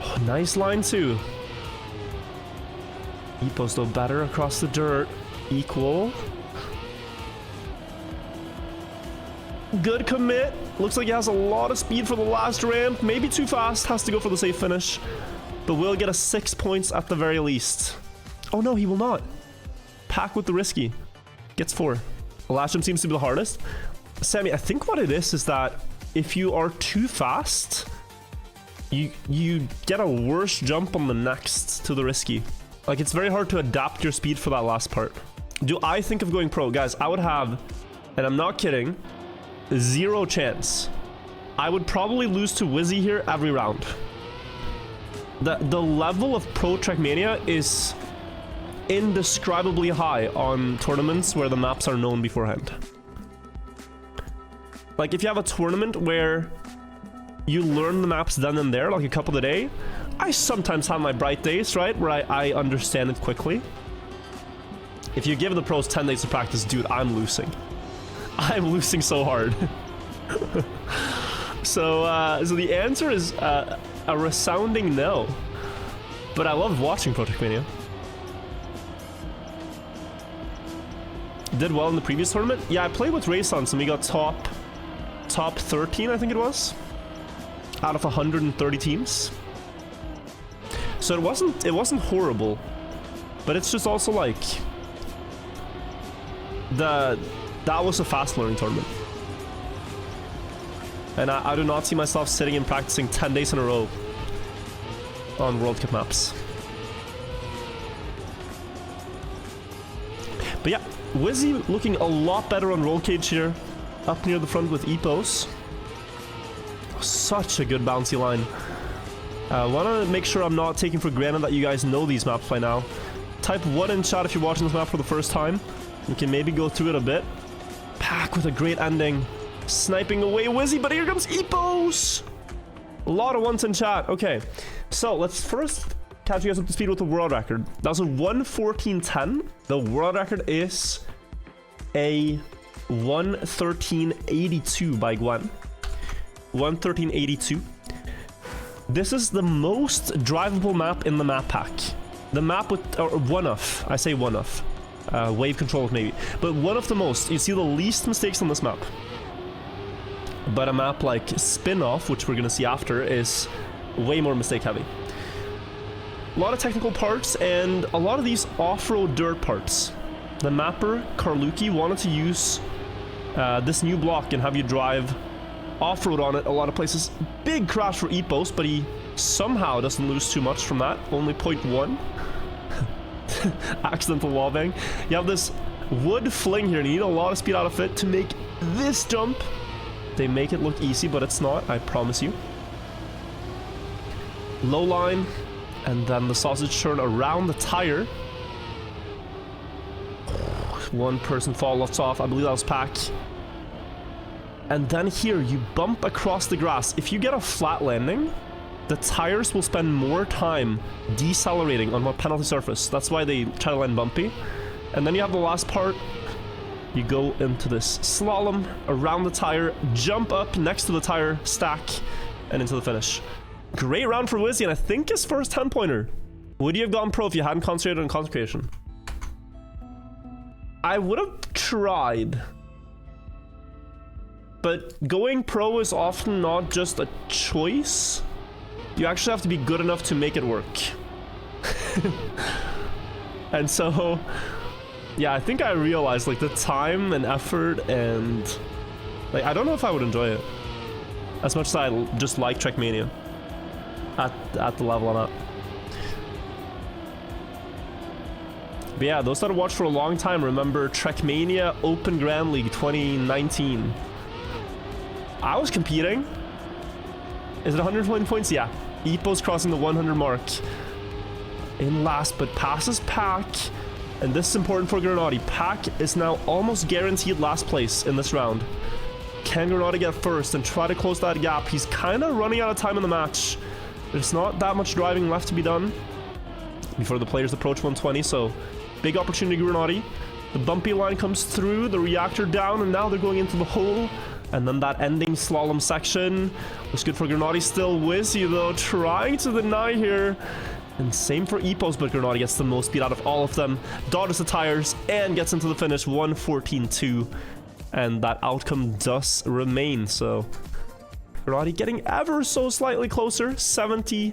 Speaker 1: Oh, nice line too. Epos though better across the dirt. Equal. Good commit. Looks like he has a lot of speed for the last ramp. Maybe too fast. Has to go for the safe finish. But will get a 6 points at the very least. Oh no, he will not. Pack with the risky. Gets 4. The last jump seems to be the hardest. Sammy, I think what it is that if you are too fast, you get a worse jump on the next to the risky. Like, it's very hard to adapt your speed for that last part. Do I think of going pro? Guys, I would have, and I'm not kidding, 0 chance. I would probably lose to Wizzy here every round. The level of pro Trackmania is indescribably high on tournaments where the maps are known beforehand. Like, if you have a tournament where you learn the maps then and there, like a cup of the day, I sometimes have my bright days, right, where I understand it quickly. If you give the pros 10 days to practice, dude, I'm losing. I'm losing so hard. So the answer is a resounding no. But I love watching Pro Trackmania. Did well in the previous tournament. Yeah, I played with Raysons and we got top 13, I think it was, out of 130 teams. So it wasn't horrible, but it's just also like that was a fast learning tournament. And I do not see myself sitting and practicing 10 days in a row on World Cup maps. But yeah, Wizzy looking a lot better on roll cage here, up near the front with Epos. Such a good bouncy line. I want to make sure I'm not taking for granted that you guys know these maps by now. Type 1 in chat if you're watching this map for the first time. We can maybe go through it a bit. Pack with a great ending. Sniping away Wizzy, but here comes Epos! A lot of ones in chat. Okay, so let's first catch you guys up to speed with the world record. That was a 1:14.10. The world record is a 1:13.82 by Gwen. 1:13.82. This is the most drivable map in the map pack. The map with, or one of, I say one of. Wave controls maybe. But one of the most. You see the least mistakes on this map. But a map like Spin-Off, which we're going to see after, is way more mistake heavy. A lot of technical parts and a lot of these off-road dirt parts. The mapper, Carlucci, wanted to use this new block and have you drive off-road on it a lot of places. Big crash for Epos, but he somehow doesn't lose too much from that. Only 0.1. Accidental wallbang. You have this wood fling here, and you need a lot of speed out of it to make this jump. They make it look easy, but it's not, I promise you. Low line, and then the sausage turn around the tire. One person falls off, I believe that was Pack. And then here, you bump across the grass. If you get a flat landing, the tires will spend more time decelerating on a penalty surface. That's why they try to land bumpy. And then you have the last part. You go into this slalom around the tire, jump up next to the tire, stack, and into the finish. Great round for Wizzy, and I think his first 10-pointer. Would you have gone pro if you hadn't concentrated on concentration? I would have tried. But going pro is often not just a choice. You actually have to be good enough to make it work. And so, yeah, I think I realized like the time and effort and like I don't know if I would enjoy it as much as I just like Trackmania at the level I'm at. But yeah, those that have watched for a long time remember Trackmania Open Grand League 2019. I was competing. Is it 120 points? Yeah. Epos crossing the 100 mark. In last, but passes Pack. And this is important for Granati. Pack is now almost guaranteed last place in this round. Can Granati get first and try to close that gap? He's kind of running out of time in the match. There's not that much driving left to be done before the players approach 120, so big opportunity Granati. The bumpy line comes through, the reactor down, and now they're going into the hole. And then that ending slalom section was good for Granati. Still Wizzy though, trying to deny here. And same for Epos, but Granati gets the most speed out of all of them. Dodges the tires and gets into the finish, 1:14.2. And that outcome does remain, so Granati getting ever so slightly closer, 70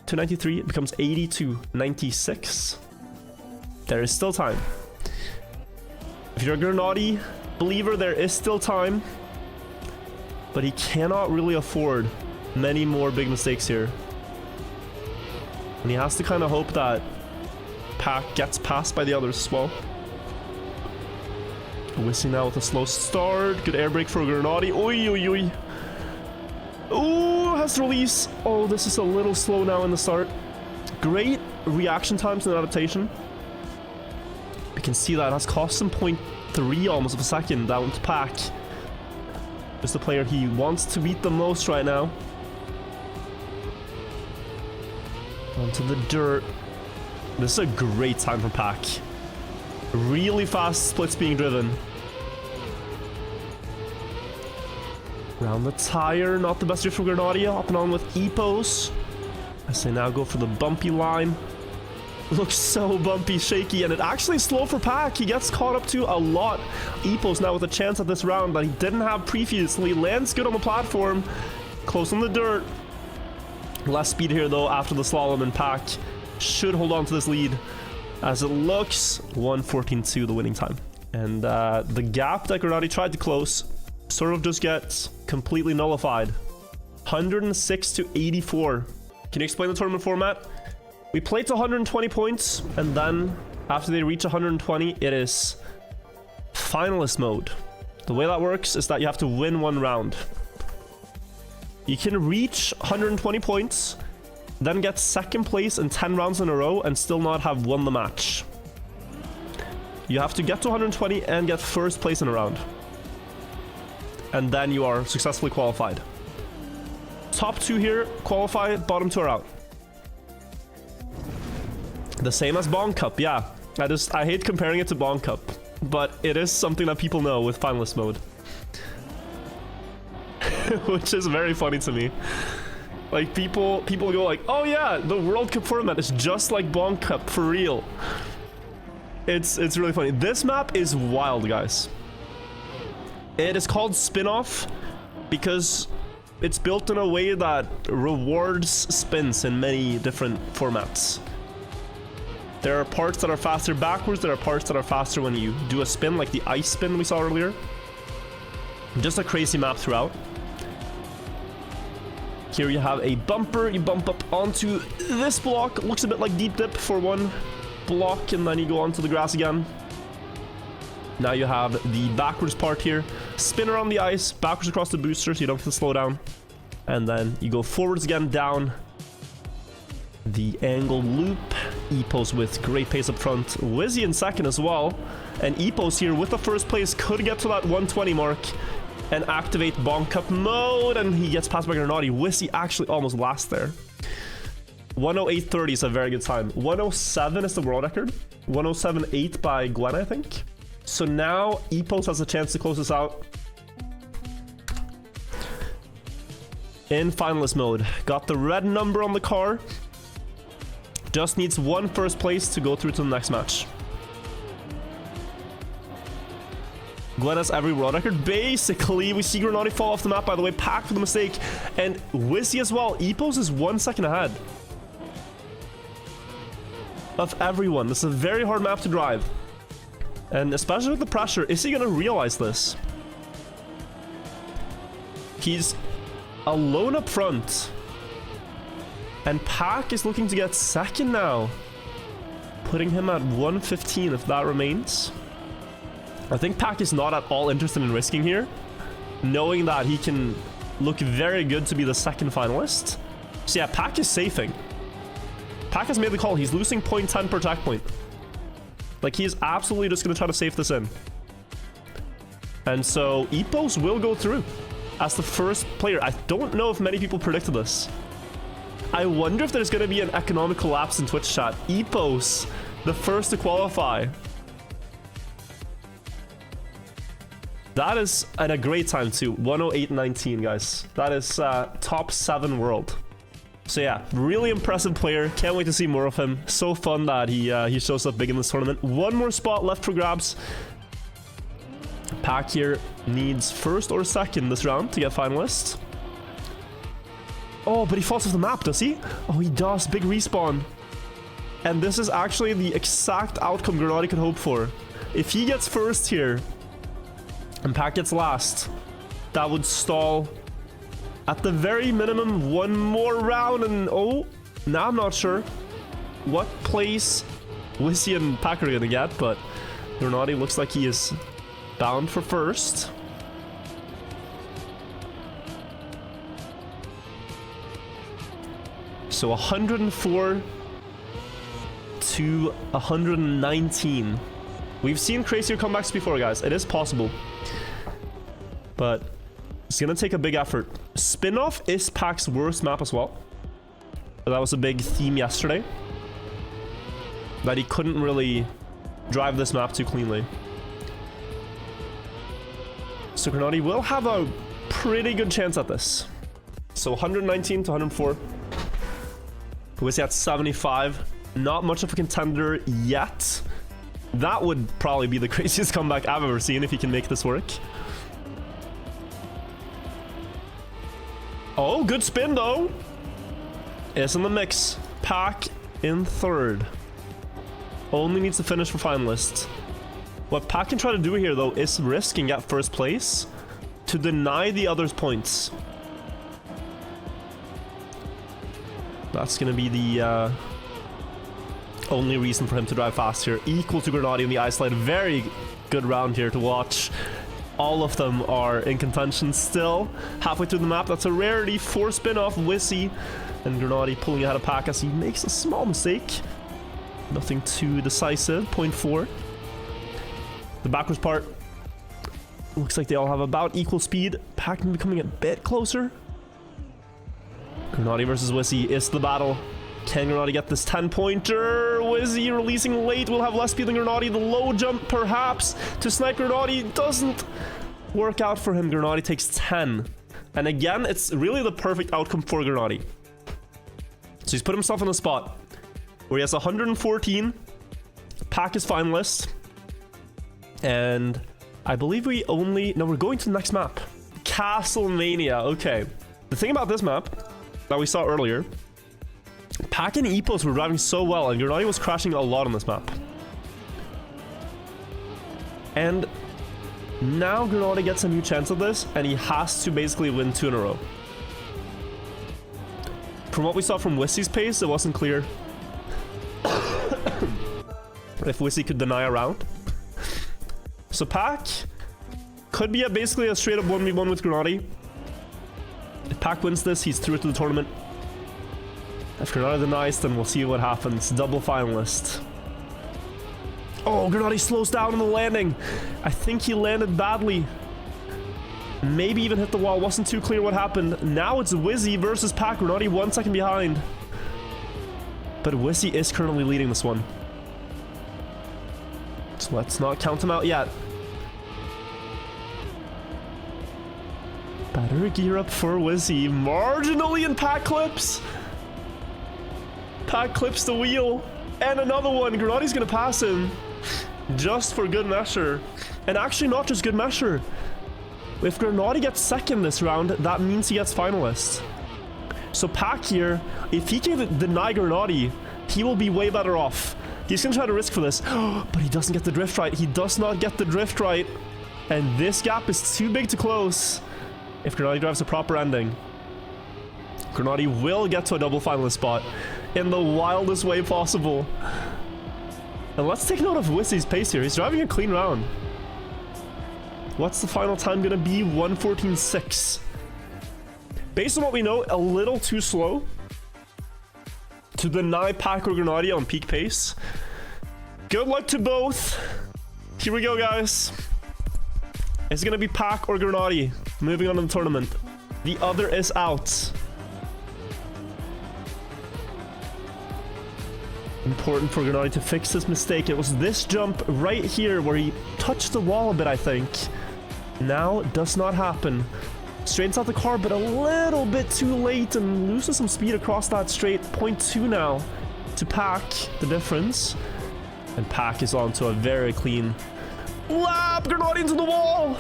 Speaker 1: to 93. It becomes 80 to 96. There is still time. If you're a Granati believer, there is still time, but he cannot really afford many more big mistakes here. And he has to kind of hope that Pack gets passed by the others as well. Wizzy now with a slow start. Good air brake for Granati. Oi, oi, oi. Ooh, has to release. Oh, this is a little slow now in the start. Great reaction times and adaptation. You can see that has cost him 0.3 almost of a second down to Pack. Just the player he wants to beat the most right now. Onto the dirt. This is a great time for Pack. Really fast splits being driven. Around the tire, not the best drift for Granati. Hopping on with Epos. As they now go for the bumpy line. Looks so bumpy, shaky, and it actually slow for Pack. He gets caught up to a lot. Epos now with a chance at this round that he didn't have previously. Lands good on the platform. Close on the dirt. Less speed here though after the slalom, and Pack should hold on to this lead as it looks 1:14.2 the winning time. And the gap that Granati tried to close sort of just gets completely nullified. 106 to 84. Can you explain the tournament format? We play to 120 points, and then after they reach 120, it is finalist mode. The way that works is that you have to win one round. You can reach 120 points then get second place in 10 rounds in a row and still not have won the match. You have to get to 120 and get first place in a round. And then you are successfully qualified. Top 2 here qualify, bottom 2 are out. The same as Bong Cup, yeah. I hate comparing it to Bong Cup, but it is something that people know with finalist mode. Which is very funny to me. Like people go like, oh yeah, the World Cup format is just like Bong Cup for real. It's really funny. This map is wild, guys. It is called Spin-Off because it's built in a way that rewards spins in many different formats. There are parts that are faster backwards, there are parts that are faster when you do a spin, like the ice spin we saw earlier. Just a crazy map throughout. Here you have a bumper, you bump up onto this block, looks a bit like deep dip for one block, and then you go onto the grass again. Now you have the backwards part here, spin around the ice, backwards across the booster so you don't have to slow down. And then you go forwards again, down the angled loop. Epos with great pace up front, Wizzy in second as well, and Epos here with the first place could get to that 120 mark and activate Bong Cup mode, and he gets past by Granati. Wizzy actually almost last there. 108.30 is a very good time. 107 is the world record. 107.8 by Gwen, I think. So now Epos has a chance to close this out. In finalist mode, got the red number on the car. Just needs one first place to go through to the next match. Gwen has every world record. Basically, we see Granati fall off the map, by the way. Pack for the mistake. And Wizzy as well. Epos is 1 second ahead of everyone. This is a very hard map to drive. And especially with the pressure, is he going to realize this? He's alone up front. And Pack is looking to get second now. Putting him at 115 if that remains. I think Pack is not at all interested in risking here, knowing that he can look very good to be the second finalist. So yeah, Pack is safing. Pack has made the call. He's losing 0.10 per attack point. Like, he is absolutely just going to try to safe this in. And so Epos will go through as the first player. I don't know if many people predicted this. I wonder if there's going to be an economic collapse in Twitch chat. Epos, the first to qualify. That is at a great time too. 108.19, guys. That is top 7 world. So yeah, really impressive player. Can't wait to see more of him. So fun that he shows up big in this tournament. One more spot left for grabs. Pack here needs first or second this round to get finalist. Oh, but he falls off the map, does he? Oh, he does. Big respawn. And this is actually the exact outcome Granati could hope for. If he gets first here and Pack gets last, that would stall at the very minimum one more round. And oh, now I'm not sure what place Wizzy and Pack are gonna get, but Granati looks like he is bound for first. So 104 to 119. We've seen crazier comebacks before, guys. It is possible. But it's going to take a big effort. Spin-Off is Pack's worst map as well. That was a big theme yesterday. That he couldn't really drive this map too cleanly. So Granati will have a pretty good chance at this. So 119 to 104. Wizzy at 75. Not much of a contender yet. That would probably be the craziest comeback I've ever seen if he can make this work. Oh, good spin though. It's in the mix. Pack in third. Only needs to finish for finalists. What Pack can try to do here though is risk and get first place to deny the others points. That's going to be the only reason for him to drive fast here. Equal to Granati in the ice slide. Very good round here to watch. All of them are in contention still. Halfway through the map. That's a rarity for Spin-Off. Wizzy And Granati pulling ahead of Pack as he makes a small mistake. Nothing too decisive. 0.4. The backwards part. Looks like they all have about equal speed. Pack becoming a bit closer. Granati versus Wizzy is the battle. Can Granati get this 10-pointer? Wizzy releasing late will have less speed than Granati. The low jump perhaps to snipe Granati doesn't work out for him. Granati takes 10. And again, it's really the perfect outcome for Granati. So he's put himself in a spot where he has 114. Pack is finalist. And I believe we only... No, we're going to the next map. Castlemania. Okay. The thing about this map that we saw earlier, Pack and Epos were driving so well, and Granati was crashing a lot on this map. And now Granati gets a new chance at this, and he has to basically win 2 in a row. From what we saw from Wissy's pace, it wasn't clear if Wissy could deny a round. So Pack could be basically a straight up 1v1 with Granati. If Pack wins this, he's through to the tournament. If Granati denies, then we'll see what happens. Double finalist. Oh, Granati slows down on the landing. I think he landed badly. Maybe even hit the wall. Wasn't too clear what happened. Now it's Wizzy versus Pack. Granati 1 second behind. But Wizzy is currently leading this one. So let's not count him out yet. Better gear up for Wizzy. Marginally in Pack clips. Pack clips the wheel. And another one. Granati's gonna pass him. Just for good measure. And actually not just good measure. If Granati gets second this round, that means he gets finalist. So Pack here, if he can deny Granati, he will be way better off. He's gonna try to risk for this. But he doesn't get the drift right. He does not get the drift right. And this gap is too big to close. If Granati drives a proper ending, Granati will get to a double finalist spot in the wildest way possible. And let's take note of Wissy's pace here. He's driving a clean round. What's the final time gonna be? 1:14.6. Based on what we know, a little too slow to deny Pack or Granati on peak pace. Good luck to both. Here we go, guys. It's gonna be Pack or Granati moving on to the tournament. The other is out. Important for Granati to fix this mistake. It was this jump right here where he touched the wall a bit, I think. Now it does not happen. Straightens out the car, but a little bit too late and loses some speed across that straight. 0.2 now to Pack, the difference. And Pack is onto a very clean lap. Granati into the wall.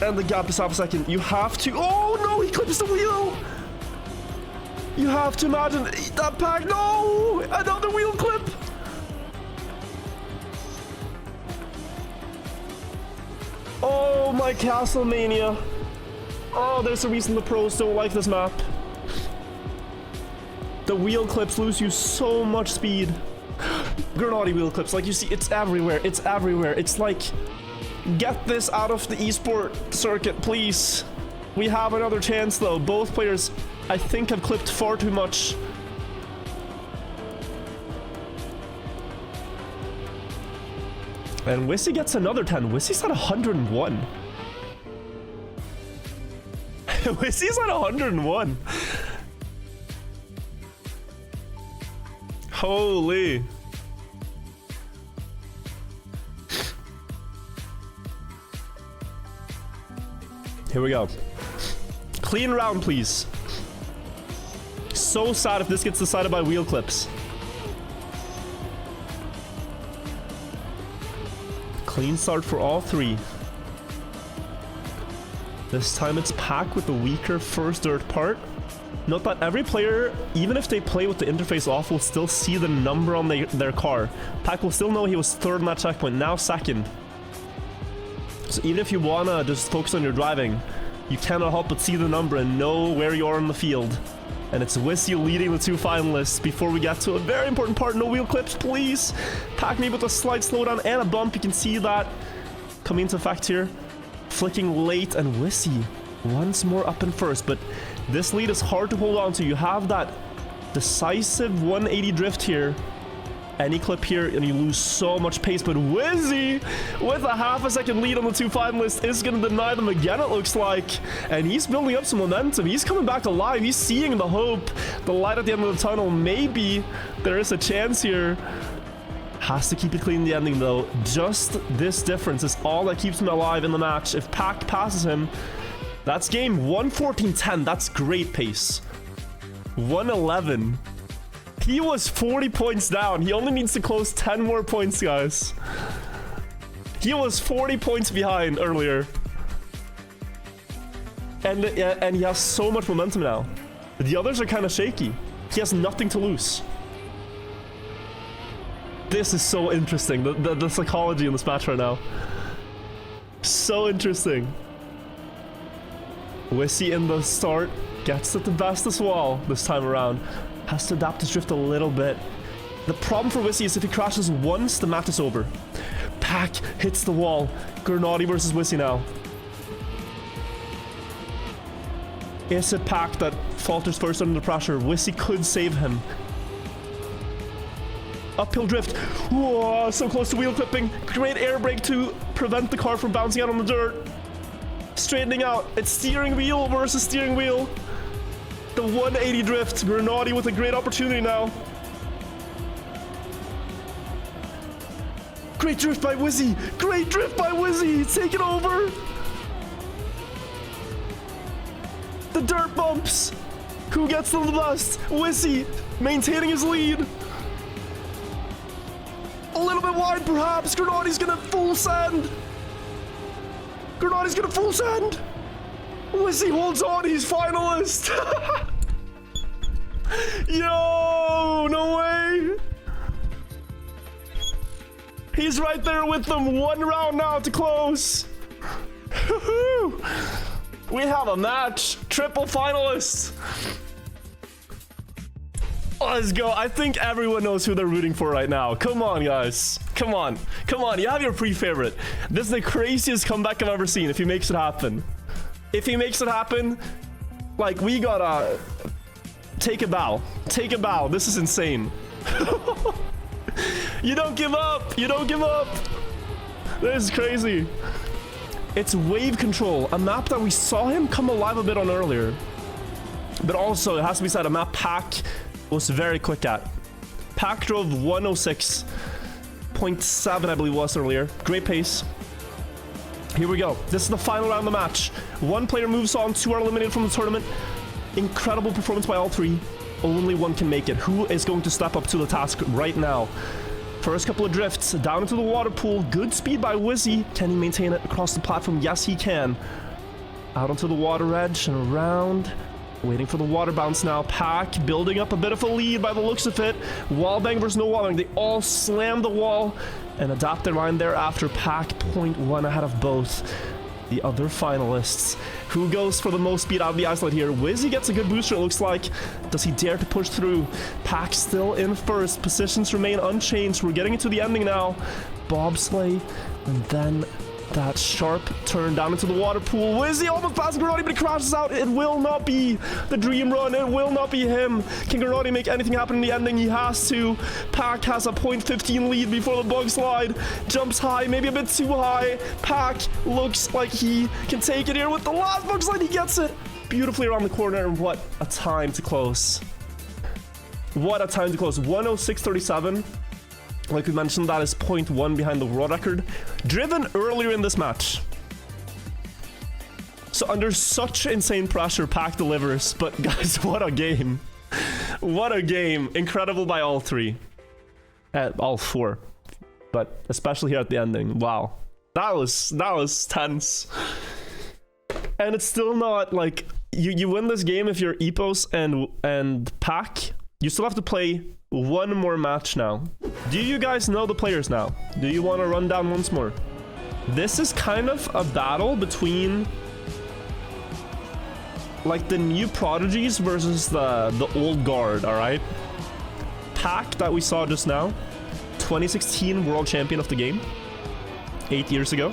Speaker 1: And the gap is half a second. You have to... Oh no, he clips the wheel. You have to imagine that Pack. No! Another wheel clip! Oh my Castlemania. Oh, there's a reason the pros don't like this map. The wheel clips lose you so much speed. Granati wheel clips, like you see, it's everywhere. It's everywhere. It's like, get this out of the esport circuit, please. We have another chance though. Both players, I think, have clipped far too much. And Wissy gets another 10. Wissy's at 101. Wissy's at 101. Holy. Here we go. Clean round, please. So sad if this gets decided by wheel clips. Clean start for all three. This time it's Pack with the weaker first dirt part. Note that every player, even if they play with the interface off, will still see the number on their car. Pack will still know he was third on that checkpoint, now second. So even if you wanna just focus on your driving, you cannot help but see the number and know where you are in the field. And it's Wissy leading the two finalists before we get to a very important part. No wheel clips, please. Pack me with a slight slowdown and a bump. You can see that coming into effect here. Flicking late, and Wissy Once more up in first, but this lead is hard to hold on to. You have that decisive 180 drift here. Any clip here and you lose so much pace, but Wizzy with a half a second lead on the two finalists is going to deny them again, it looks like, and he's building up some momentum. He's coming back alive. He's seeing the hope, the light at the end of the tunnel. Maybe there is a chance here. Has to keep it clean in the ending though. Just this difference is all that keeps him alive in the match. If Pac passes him, that's game 1:14.10. That's great pace. 1:11. He was 40 points down. He only needs to close 10 more points, guys. He was 40 points behind earlier. And he has so much momentum now. The others are kind of shaky. He has nothing to lose. This is so interesting. The psychology in this match right now. So interesting. Wissy in the start gets it the best as well this time around. Has to adapt his drift a little bit. The problem for Wissy is if he crashes once, the match is over. Pac hits the wall. Gurnaudy versus Wissy now. Is it Pac that falters first under the pressure? Wissy could save him. Uphill drift. Whoa, so close to wheel clipping. Great air brake to prevent the car from bouncing out on the dirt. Straightening out. It's steering wheel versus steering wheel. The 180 drift. Gurnaudy with a great opportunity now. Great drift by Wizzy. Great drift by Wizzy. Take it over. The dirt bumps. Who gets them the best? Wizzy maintaining his lead. A little bit wide perhaps. Gurnaudy's gonna full send. Gurnaudy's gonna full send. Wizzy holds on, he's finalist. Yo, no way. He's right there with them. One round now to close. We have a match. Triple finalists. Let's go. I think everyone knows who they're rooting for right now. Come on, guys. Come on. Come on. You have your pre-favorite. This is the craziest comeback I've ever seen if he makes it happen. If he makes it happen, like, we gotta take a bow. Take a bow. This is insane. You don't give up. You don't give up. This is crazy. It's wave control, a map that we saw him come alive a bit on earlier. But also, it has to be said, a map Pac was very quick at. Pac drove 106.7, I believe was earlier. Great pace. Here we go. This is the final round of the match. One player moves on, two are eliminated from the tournament. Incredible performance by all three. Only one can make it. Who is going to step up to the task right now? First couple of drifts, down into the water pool. Good speed by Wizzy. Can he maintain it across the platform? Yes, he can. Out onto the water edge and around. Waiting for the water bounce now. Pac building up a bit of a lead by the looks of it. Wallbang versus no wallbang. They all slam the wall and adapt their mind thereafter. Pac 0.1 ahead of both the other finalists. Who goes for the most speed out of the isolate here? Wizzy gets a good booster, it looks like. Does he dare to push through? Pac still in first. Positions remain unchanged. We're getting into the ending now. Bobsleigh, and then that sharp turn down into the water pool. Wizzy almost passing Gurnaudy, but he crashes out. It will not be the dream run. It will not be him. Can Gurnaudy make anything happen in the ending? He has to. Pac has a 0.15 lead before the bug slide. Jumps high, maybe a bit too high. Pac looks like he can take it here with the last bug slide. He gets it beautifully around the corner. And what a time to close. What a time to close. 106.37. Like we mentioned, that is 0.1 behind the world record. Driven earlier in this match. So under such insane pressure, Pac delivers. But guys, what a game. What a game. Incredible by all three. All four. But especially here at the ending. Wow. That was tense. And it's still not like... You win this game if you're Epos and Pac. You still have to play one more match now. Do you guys know the players now? Do you want to run down once more? This is kind of a battle between like the new prodigies versus the old guard, all right? Pac that we saw just now, 2016 world champion of the game, 8 years ago.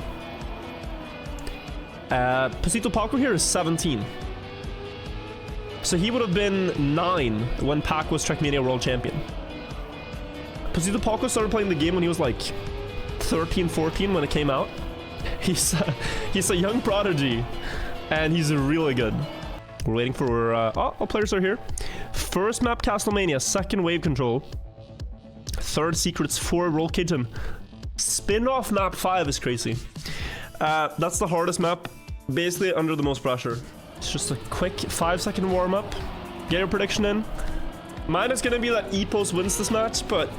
Speaker 1: Pasito Paco here is 17. So he would have been 9 when Pac was Trackmania World Champion. Pasito Paco started playing the game when he was like 13, 14 when it came out. He's a young prodigy, and he's really good. We're waiting for... all players are here. First map, Castlemania. Second, Wave Control. Third, Secrets 4, Roll Kitchen. Spin-off map 5 is crazy. That's the hardest map, basically under the most pressure. It's just a quick 5-second warm-up. Get your prediction in. Mine is going to be that Epos wins this match, but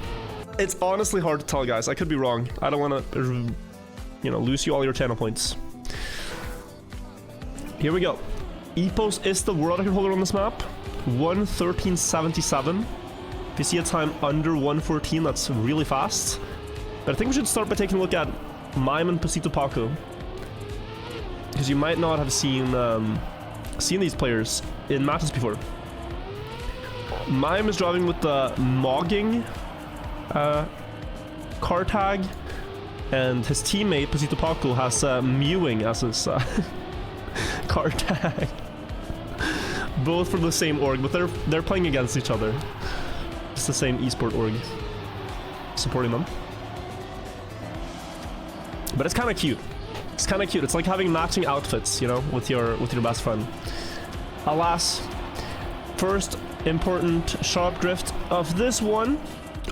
Speaker 1: it's honestly hard to tell, guys. I could be wrong. I don't want to, you know, lose you all your channel points. Here we go. Epos is the world record holder on this map. 1:13.77. If you see a time under 1:14, that's really fast. But I think we should start by taking a look at Mime and Pasito Paco, because you might not have seen these players in matches before. Mime is driving with the Mogging car tag, and his teammate Pasito Paco has Mewing as his car tag. Both from the same org, but they're playing against each other. It's the same esport org supporting them. But it's kind of cute. It's kind of cute. It's like having matching outfits, you know, with your best friend. Alas, first important sharp drift of this one.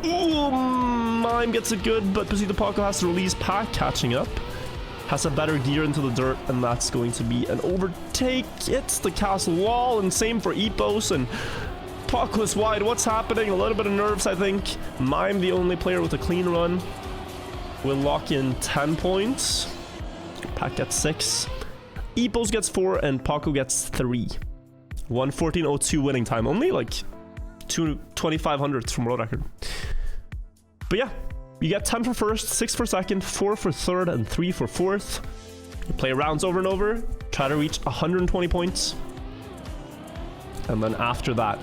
Speaker 1: Ooh, Mime gets it good, but Pasito Paco has to release Pac, catching up. Has a better gear into the dirt, and that's going to be an overtake. It's the castle wall, and same for Epos, and Paco is wide. What's happening? A little bit of nerves, I think. Mime, the only player with a clean run, will lock in 10 points. Pac gets 6. Epos gets 4, and Paco gets 3. 1:14.02 winning time. Only like 2/2500ths from world record. But yeah. You get 10 for first, 6 for second, 4 for third, and 3 for fourth. You play rounds over and over, try to reach 120 points. And then after that,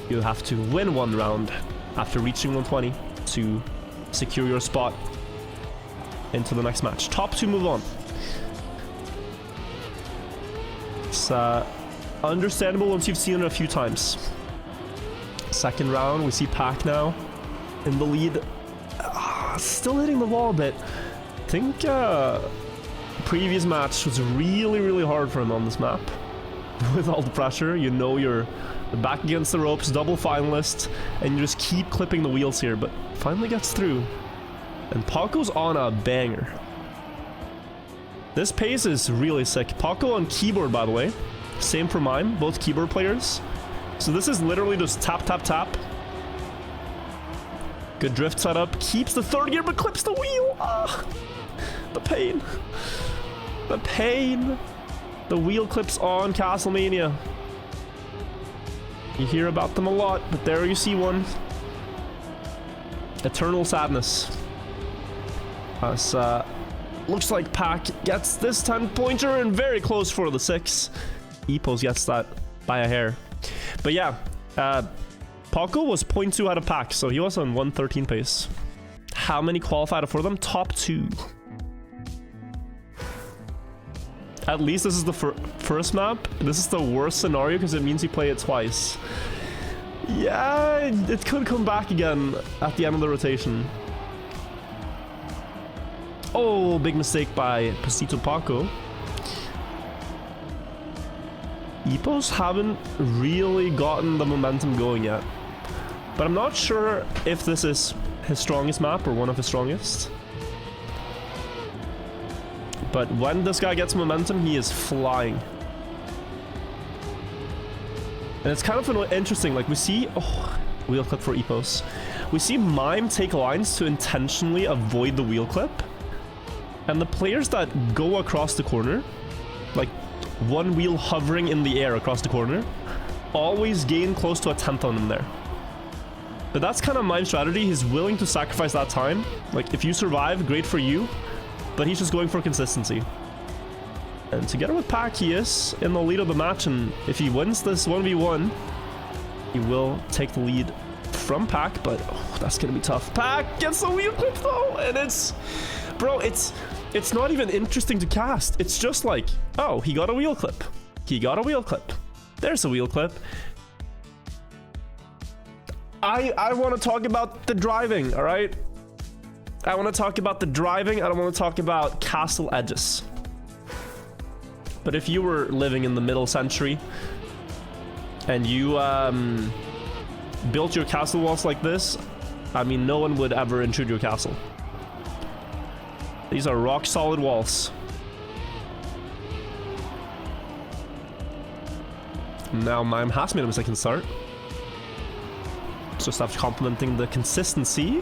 Speaker 1: you have to win one round after reaching 120 to secure your spot into the next match. Top 2 move on. It's understandable once you've seen it a few times. Second round, we see Pac now in the lead. Still hitting the wall a bit. I think previous match was really hard for him on this map. With all the pressure, you know, you're back against the ropes, double finalist, and you just keep clipping the wheels here, but finally gets through. And Paco's on a banger. This pace is really sick. Paco on keyboard, by the way. Same for Mime, both keyboard players. So this is literally just tap, tap, tap. Good drift setup, keeps the third gear but clips the wheel. Ah, the pain. The pain. The wheel clips on Castlemania. You hear about them a lot, but there you see one. Eternal sadness. As looks like Pac gets this 10-pointer and very close for the 6. Epos gets that by a hair. But yeah, Paco was 0.2 out of Pac, so he was on 1:13 pace. How many qualified for them? Top 2. At least this is the first map. This is the worst scenario because it means you play it twice. Yeah, it could come back again at the end of the rotation. Oh, big mistake by Pasito Paco. Epos haven't really gotten the momentum going yet. But I'm not sure if this is his strongest map or one of his strongest. But when this guy gets momentum, he is flying. And it's kind of interesting, like we see... Oh, wheel clip for Epos. We see Mime take lines to intentionally avoid the wheel clip. And the players that go across the corner, like one wheel hovering in the air across the corner, always gain close to a 10th on him there. But that's kind of Mime's strategy. He's willing to sacrifice that time. Like, if you survive, great for you. But he's just going for consistency. And together with Pac, he is in the lead of the match. And if he wins this 1v1, he will take the lead from Pac. But oh, that's going to be tough. Pac gets the wheel clip though. And it's... Bro, it's It's not even interesting to cast. It's just like, oh, he got a wheel clip. He got a wheel clip. There's a wheel clip. I want to talk about the driving, all right? I want to talk about the driving. I don't want to talk about castle edges. But if you were living in the middle century and you built your castle walls like this, I mean, no one would ever intrude your castle. These are rock solid walls. Now Mime has made a mistake in start. Just after complimenting the consistency.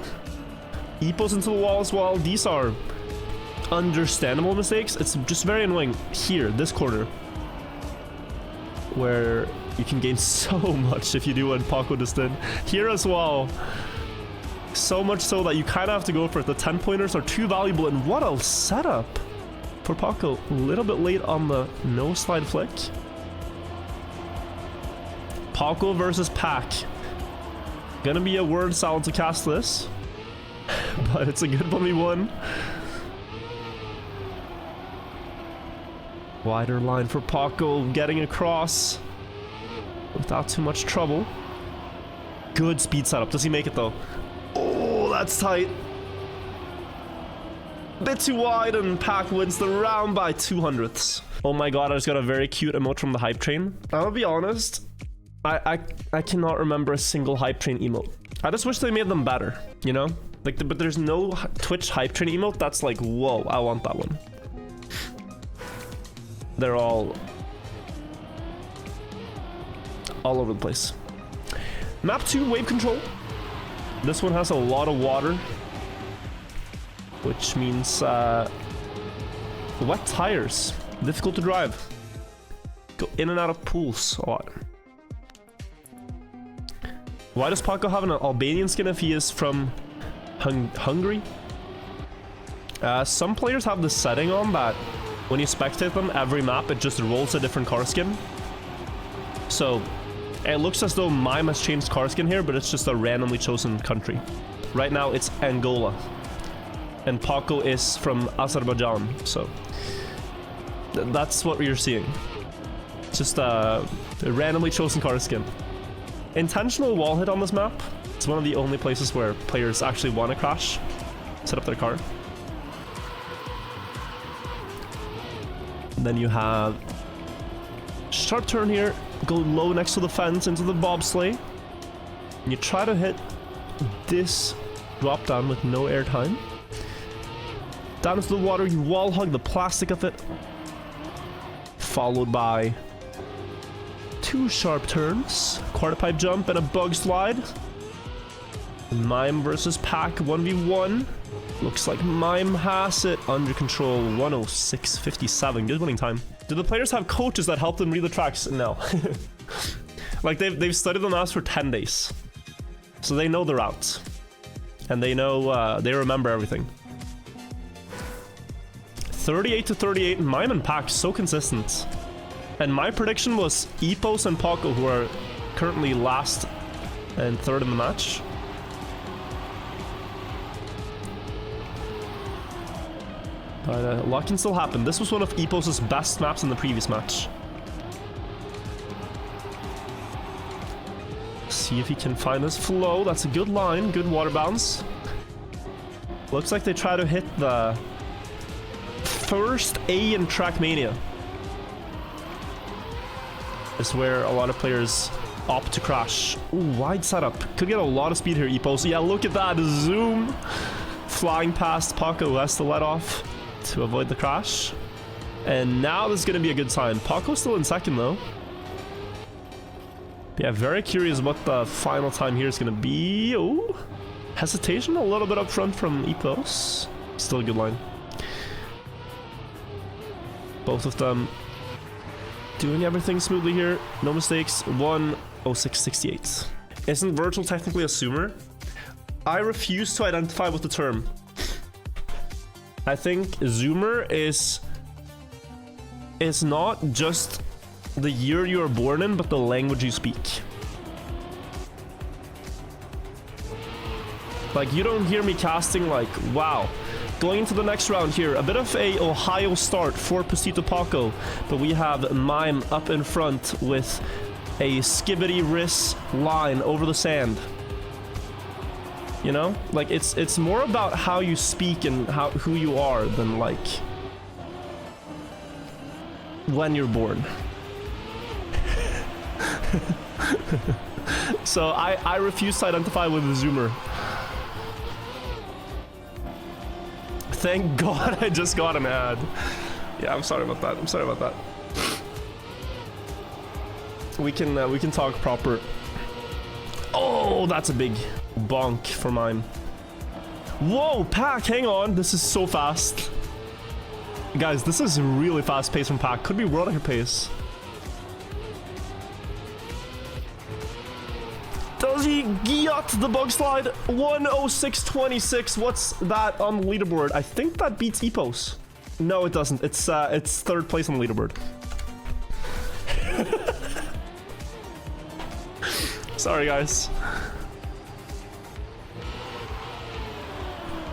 Speaker 1: Epos into the wall as well. These are understandable mistakes. It's just very annoying here, this corner, where you can gain so much if you do what Paco just did. Here as well. So much so that you kind of have to go for it. The 10 pointers are too valuable, and what a setup for Paco. A little bit late on the no slide flick. Paco versus Pack. Gonna be a word salad to cast this. But it's a good 1v1. Wider line for Paco, getting across without too much trouble. Good speed setup. Does he make it though? Oh, that's tight. Bit too wide, and Pack wins the round by 200ths. Oh my god, I just got a very cute emote from the hype train. I'll be honest, I cannot remember a single hype train emote. I just wish they made them better, you know? Like, but there's no Twitch hype train emote that's like, whoa, I want that one. They're all over the place. Map 2, wave control. This one has a lot of water, which means wet tires. Difficult to drive. Go in and out of pools a lot. Why does Paco have an Albanian skin if he is from Hungary? Some players have the setting on that when you spectate them, every map it just rolls a different car skin. So it looks as though Mime has changed car skin here, but it's just a randomly chosen country. Right now it's Angola, and Paco is from Azerbaijan, so that's what you're seeing. Just a randomly chosen car skin. Intentional wall hit on this map. It's one of the only places where players actually want to crash, set up their car. And then you have sharp turn here, go low next to the fence into the bobsleigh. And you try to hit this drop down with no air time. Down into the water, you wall hug the plastic of it, followed by 2 sharp turns, quarter pipe jump, and a bug slide. Mime versus Pack 1v1. Looks like Mime has it under control. 106.57. Good winning time. Do the players have coaches that help them read the tracks? No. Like they've studied the maps for 10 days, so they know the routes, and they know they remember everything. 38-38. Mime and Pack so consistent. And my prediction was Epos and Paco, who are currently last and third in the match. But a lot can still happen. This was one of Epos' best maps in the previous match. See if he can find his flow. That's a good line, good water bounce. Looks like they try to hit the first A in Trackmania. Is where a lot of players opt to crash. Ooh, wide setup. Could get a lot of speed here, Epos. Yeah, look at that. Zoom. Flying past Paco, who has to let off to avoid the crash. And now this is going to be a good time. Paco's still in second, though. Yeah, very curious what the final time here is going to be. Oh, hesitation a little bit up front from Epos. Still a good line. Both of them doing everything smoothly here. No mistakes. 106.68. Isn't Wirtual technically a zoomer? I refuse to identify with the term. I think zoomer is not just the year you are born in, but the language you speak. Like, you don't hear me casting like, wow. Going into the next round here, a bit of a Ohio start for Pasito Paco, but we have Mime up in front with a skibbity wrist line over the sand. You know, like it's more about how you speak and who you are than like when you're born. So I refuse to identify with the Zoomer. Thank God I just got an ad. Yeah, I'm sorry about that. I'm sorry about that. We can talk proper. Oh, that's a big bonk for mine. Whoa, Pack, hang on. This is so fast. Guys, this is really fast pace from Pack. Could be world record pace. Does he get the bug slide? 106.26. What's that on the leaderboard? I think that beats Epos. No, it doesn't. It's third place on the leaderboard. Sorry, guys.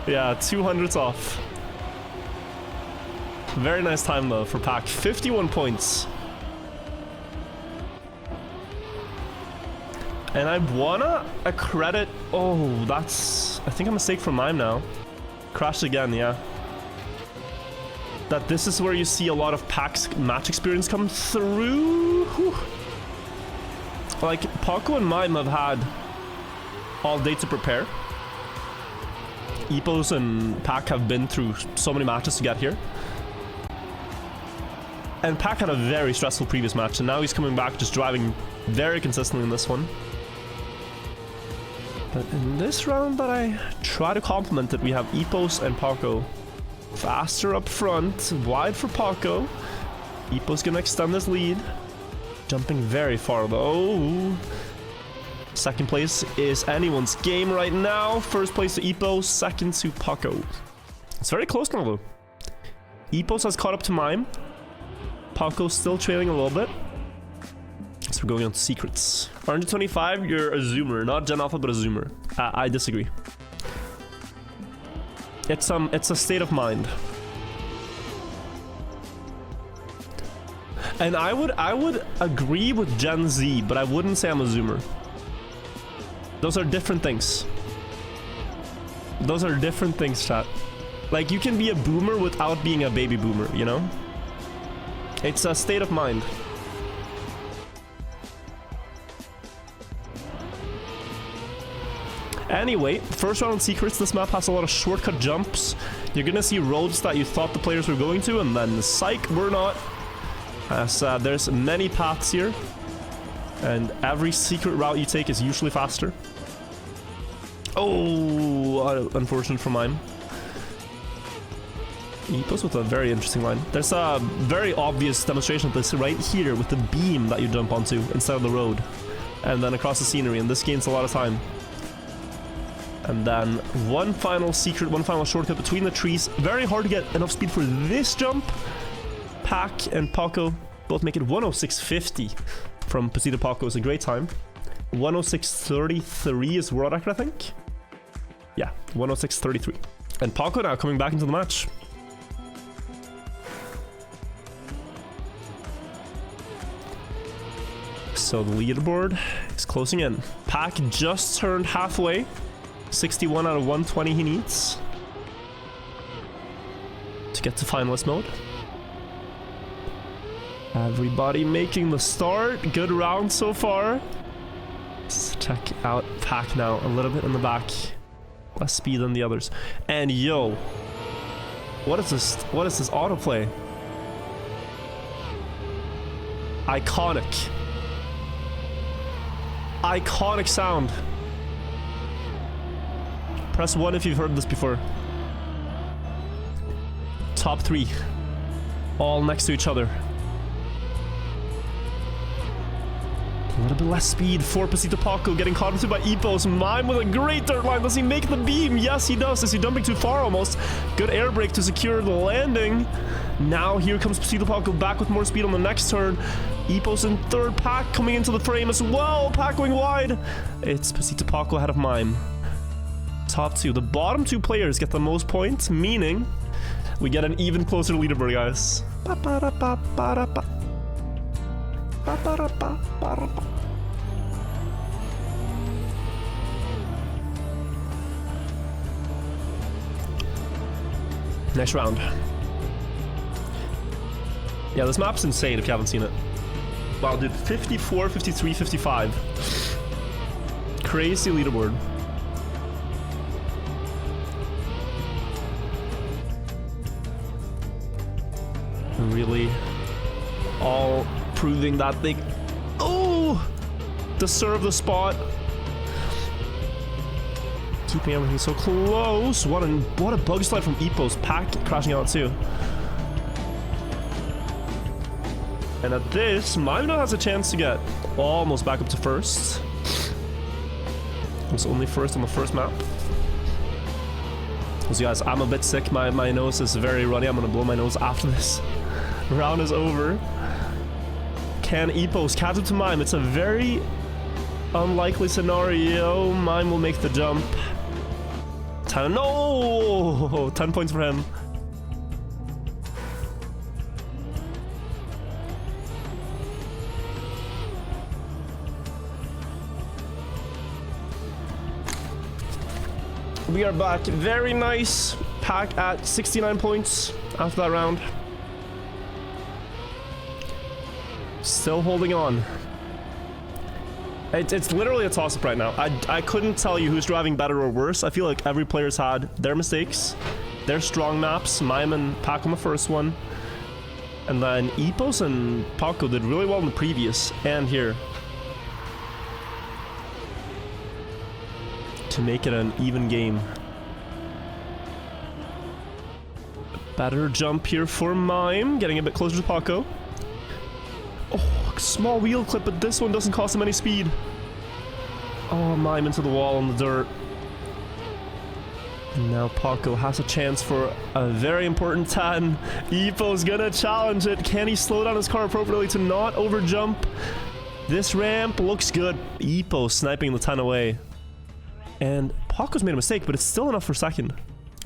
Speaker 1: Yeah, 200's off. Very nice time though for Pack. 51 points. And I wanna accredit. Oh, that's, I think a mistake from Mime now. Crashed again, yeah. That this is where you see a lot of Pack's match experience come through. Whew. Like, Paco and Mime have had all day to prepare. Epos and Pack have been through so many matches to get here. And Pack had a very stressful previous match, and now he's coming back just driving very consistently in this one. But in this round that I try to complement it, we have Epos and Paco. Faster up front, wide for Paco. Epos gonna extend his lead. Jumping very far though. Second place is anyone's game right now. First place to Epos, second to Paco. It's very close now though. Epos has caught up to Mime. Paco's still trailing a little bit. So we're going on to secrets. 125, you're a zoomer. Not Gen Alpha, but a zoomer. I disagree. It's a state of mind. And I would agree with Gen Z, but I wouldn't say I'm a zoomer. Those are different things. Those are different things, chat. Like, you can be a boomer without being a baby boomer, you know? It's a state of mind. Anyway, first round secrets. This map has a lot of shortcut jumps. You're gonna see roads that you thought the players were going to, and then psych, we're not. As there's many paths here, and every secret route you take is usually faster. Oh, unfortunate for mine. Epos with a very interesting line. There's a very obvious demonstration of this right here with the beam that you jump onto instead of the road, and then across the scenery, and this gains a lot of time. And then one final secret, one final shortcut between the trees. Very hard to get enough speed for this jump. Pack and Paco both make it 106.50 from Pasito Paco. Is a great time. 106.33 is world record, I think. Yeah, 106.33. And Paco now coming back into the match. So the leaderboard is closing in. Pack just turned halfway. 61 out of 120 he needs to get to finalist mode. Everybody making the start. Good round so far. Let's check out Pack now a little bit in the back. Less speed than the others. And yo, what is this? What is this autoplay? Iconic. Iconic sound. Press 1 if you've heard this before. Top 3. All next to each other. A little bit less speed for Pasito Paco, getting caught into by Epos. Mime with a great dirt line. Does he make the beam? Yes, he does. Is he jumping too far almost? Good air brake to secure the landing. Now here comes Pasito Paco back with more speed on the next turn. Epos in third, Pack coming into the frame as well. Pack going wide. It's Pasito Paco ahead of Mime. top two. The bottom two players get the most points, meaning we get an even closer leaderboard, guys. Next round. Yeah, this map's insane if you haven't seen it. Wow, dude, 54, 53, 55. Crazy leaderboard. Really all proving that they deserve the spot. Keeping everything so close. What a bug slide from Epos. Pack crashing out too. And at this, Mimno has a chance to get almost back up to first. It's only first on the first map. So guys, I'm a bit sick. My nose is very runny. I'm gonna blow my nose after this round is over. Can Epos catch up to Mime? It's a very unlikely scenario. Mime will make the jump. 10. No! 10 points for him. We are back. Very nice. Pack at 69 points after that round. Still holding on. It's literally a toss-up right now. I couldn't tell you who's driving better or worse. I feel like every player's had their mistakes, their strong maps. Mime and Pac on the first one. And then Epos and Paco did really well in the previous and here. To make it an even game. Better jump here for Mime, getting a bit closer to Paco. Oh, small wheel clip, but this one doesn't cost him any speed. Oh, Mime into the wall on the dirt. And now Paco has a chance for a very important 10. Epos gonna challenge it. Can he slow down his car appropriately to not overjump? This ramp looks good. Epos sniping the 10 away. And Paco's made a mistake, but it's still enough for second.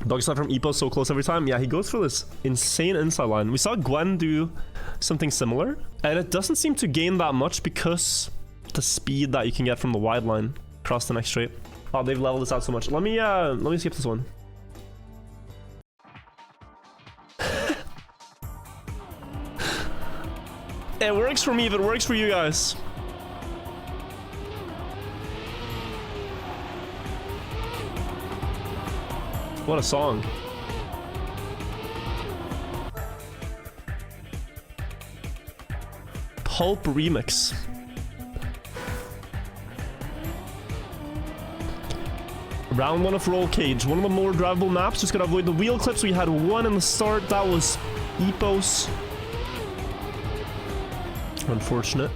Speaker 1: Bug slide from Epos so close every time. Yeah, he goes for this insane inside line. We saw Gwen do something similar, and it doesn't seem to gain that much because the speed that you can get from the wide line across the next straight. Oh, they've leveled this out so much. Let me skip this one. It works for me if it works for you guys. What a song. Pulp remix. Round one of Roll Cage. One of the more drivable maps. Just gotta avoid the wheel clips. We had one in the start. That was Epos. Unfortunate.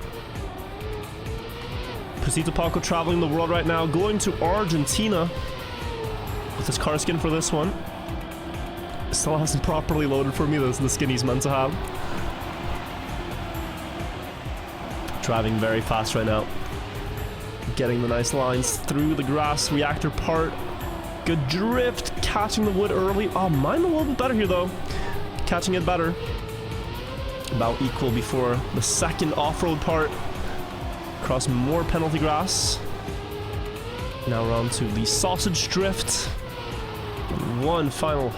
Speaker 1: Pasito Paco traveling the world right now. Going to Argentina. With his car skin for this one. Still hasn't properly loaded for me. This is the skin he's meant to have. Driving very fast right now. Getting the nice lines through the grass reactor part. Good drift. Catching the wood early. Oh, mine a little bit better here though. Catching it better. About equal before the second off-road part. Across more penalty grass. Now we're on to the sausage drift. One final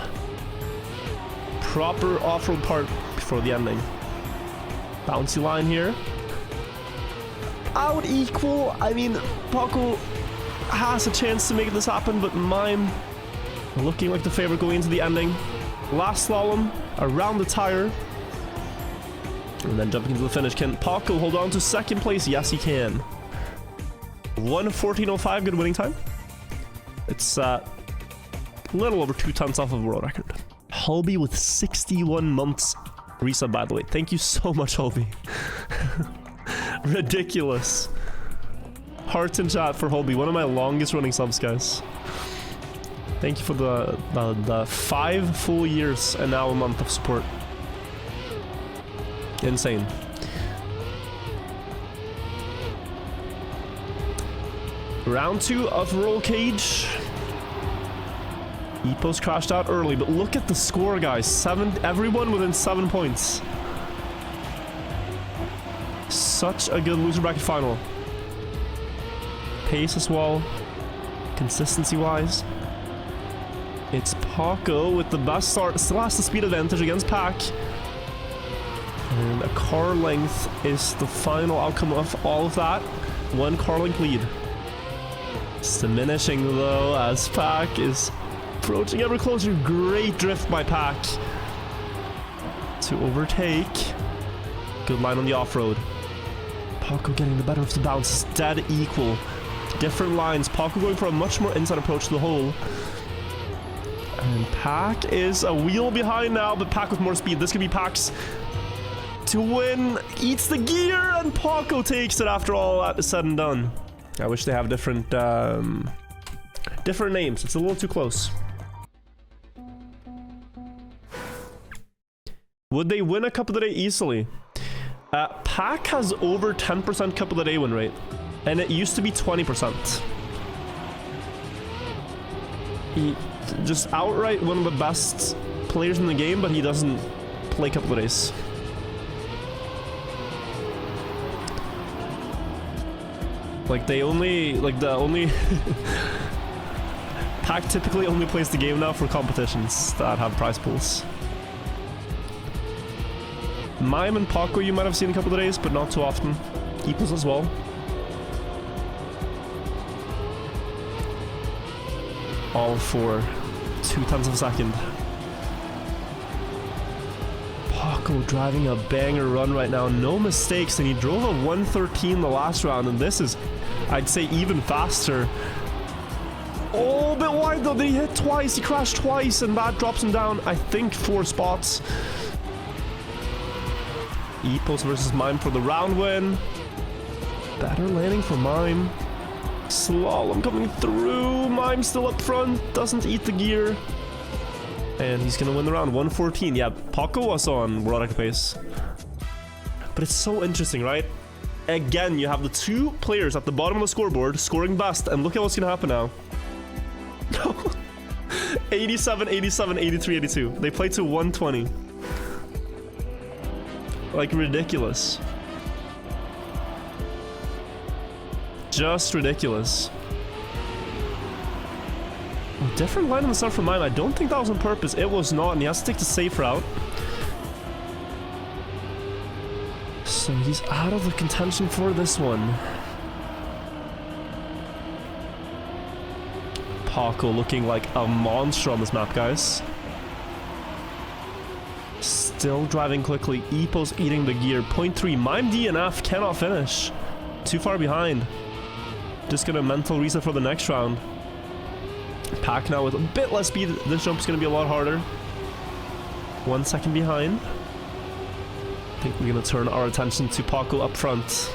Speaker 1: proper off-road part before the ending. Bouncy line here. Out equal. I mean, Paco has a chance to make this happen, but Mime looking like the favorite going into the ending. Last slalom around the tire. And then jumping into the finish. Can Paco hold on to second place? Yes, he can. 1:14.05, good winning time. It's a little over 2 tenths off of world record. Hulby with 61 months resub, by the way. Thank you so much, Hulby. Ridiculous. Hearts in chat for Hulby, one of my longest running subs, guys. Thank you for the 5 full years and now a month of support. Insane. Round 2 of Roll Cage. Epos crashed out early, but look at the score, guys. Everyone within 7 points. Such a good loser bracket final. Pace as well. Consistency-wise. It's Paco with the best start. Still has the speed advantage against Pac. And a car length is the final outcome of all of that. 1 car length lead. It's diminishing though as Pac is approaching ever closer. Great drift by Pac to overtake. Good line on the off-road. Paco getting the better of the bounce. Dead equal. Different lines. Paco going for a much more inside approach to the hole. And Pac is a wheel behind now, but Pac with more speed. This could be Pac's to win. Eats the gear, and Paco takes it after all that is said and done. I wish they have different names. It's a little too close. Would they win a Cup of the Day easily? Pac has over 10% Cup of the Day win rate, and it used to be 20%. He just outright one of the best players in the game, but he doesn't play Cup of the Days. Like the only Pac typically only plays the game now for competitions that have prize pools. Mime and Paco you might have seen a couple of days, but not too often. Epos as well. All for 0.2 of a second. Paco driving a banger run right now, no mistakes, and he drove a 113 the last round, and this is, I'd say, even faster. Oh, a bit wide though. Did he hit twice? He crashed twice, and that drops him down, I think, 4 spots. Epos versus Mime for the round win. Better landing for Mime. Slalom coming through. Mime still up front. Doesn't eat the gear. And he's gonna win the round. 114. Yeah, Paco was on world record pace. But it's so interesting, right? Again, you have the 2 players at the bottom of the scoreboard scoring best. And look at what's gonna happen now. 87, 87, 83, 82. They play to 120. Like, ridiculous. Just ridiculous. Different line on the start from Mime. I don't think that was on purpose. It was not, and he has to take the safe route. So he's out of the contention for this one. Paco looking like a monster on this map, guys. Still driving quickly. Epos eating the gear. 0.3. Mime DNF cannot finish. Too far behind. Just gonna mental reset for the next round. Pac now with a bit less speed. This jump is gonna be a lot harder. 1 second behind. I think we're gonna turn our attention to Paco up front.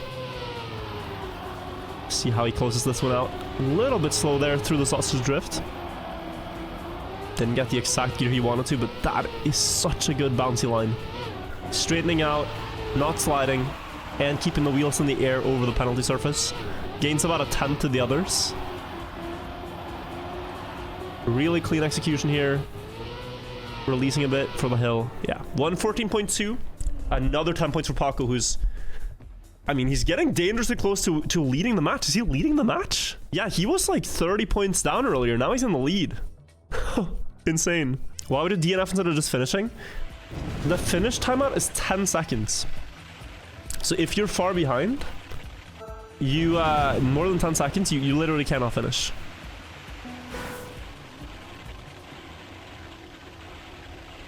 Speaker 1: See how he closes this one out. A little bit slow there through the sausage drift. Didn't get the exact gear he wanted to, but that is such a good bouncy line. Straightening out, not sliding, and keeping the wheels in the air over the penalty surface. Gains about a 10 to the others. Really clean execution here. Releasing a bit for the hill. Yeah, 114.2. Another 10 points for Paco, who's... I mean, he's getting dangerously close to leading the match. Is he leading the match? Yeah, he was like 30 points down earlier. Now he's in the lead. Insane. Why would it DNF instead of just finishing? The finish timeout is 10 seconds. So if you're far behind, you more than 10 seconds, you literally cannot finish.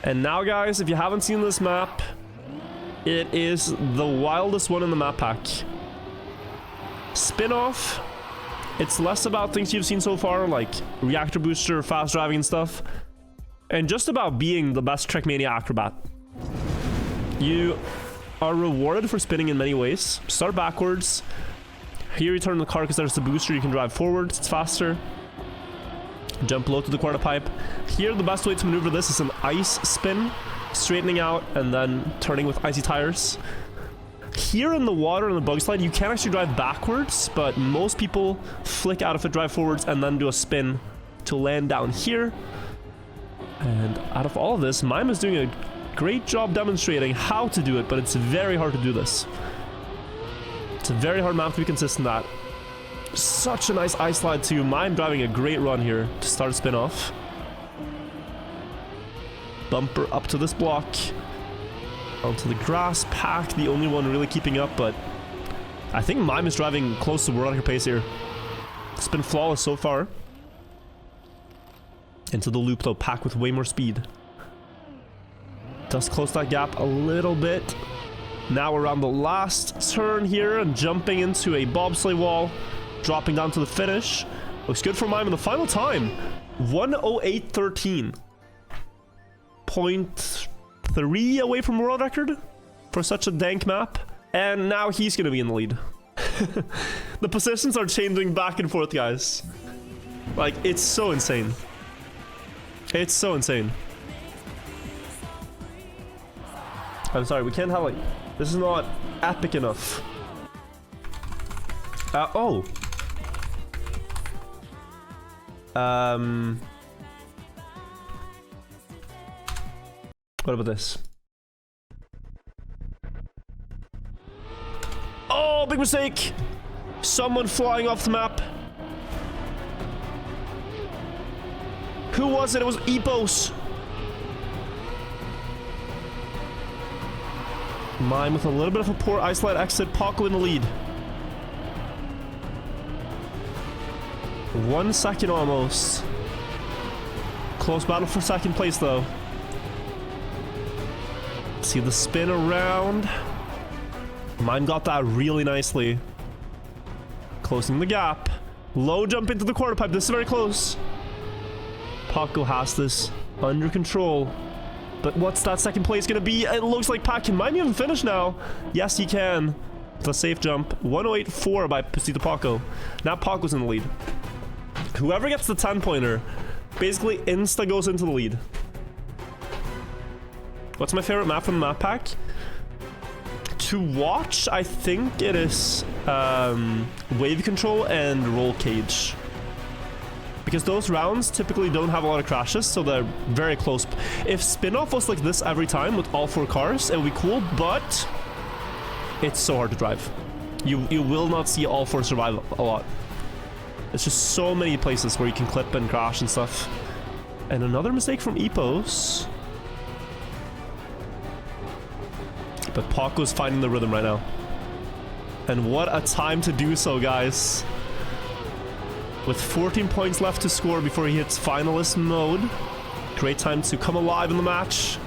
Speaker 1: And now, guys, if you haven't seen this map, it is the wildest one in the map pack. Spin-off. It's less about things you've seen so far, like reactor booster, fast driving and stuff, and just about being the best Trackmania acrobat. You are rewarded for spinning in many ways. Start backwards. Here you turn the car because there's the booster. You can drive forwards. It's faster. Jump low to the quarter pipe. Here, the best way to maneuver this is an ice spin, straightening out and then turning with icy tires. Here in the water and the bug slide, you can actually drive backwards, but most people flick out of it, drive forwards, and then do a spin to land down here. And out of all of this, Mime is doing a great job demonstrating how to do it, but it's very hard to do this. It's a very hard map to be consistent at. Such a nice ice slide too. Mime driving a great run here to start a spin off. Bumper up to this block. Onto the grass. Pack, the only one really keeping up, but I think Mime is driving close to world record pace here. It's been flawless so far. Into the loop though, Pack with way more speed. Does close that gap a little bit. Now around the last turn here and jumping into a bobsleigh wall. Dropping down to the finish. Looks good for Mime in the final time. 1:08.13. 0.3 away from world record for such a dank map. And now he's going to be in the lead. The positions are changing back and forth, guys. Like, it's so insane. It's so insane. I'm sorry, we can't have like... This is not epic enough. Oh. What about this? Oh, big mistake! Someone flying off the map. Who was it? It was Epos. Mime with a little bit of a poor ice slide exit. Paco in the lead. 1 second almost. Close battle for second place though. See the spin around. Mime got that really nicely. Closing the gap. Low jump into the quarter pipe. This is very close. Paco has this under control. But what's that second place gonna be? It looks like Pac can might even finish now. Yes, he can. The safe jump. 1:08.4 by Pasito Paco. Now Paco's in the lead. Whoever gets the 10-pointer basically insta goes into the lead. What's my favorite map from the map pack? To watch, I think it is wave control and roll cage. Because those rounds typically don't have a lot of crashes, so they're very close. If spin-off was like this every time with all 4 cars, it would be cool, but it's so hard to drive. You will not see all 4 survive a lot. It's just so many places where you can clip and crash and stuff. And another mistake from Epos. But Paco's finding the rhythm right now. And what a time to do so, guys. With 14 points left to score before he hits finalist mode. Great time to come alive in the match.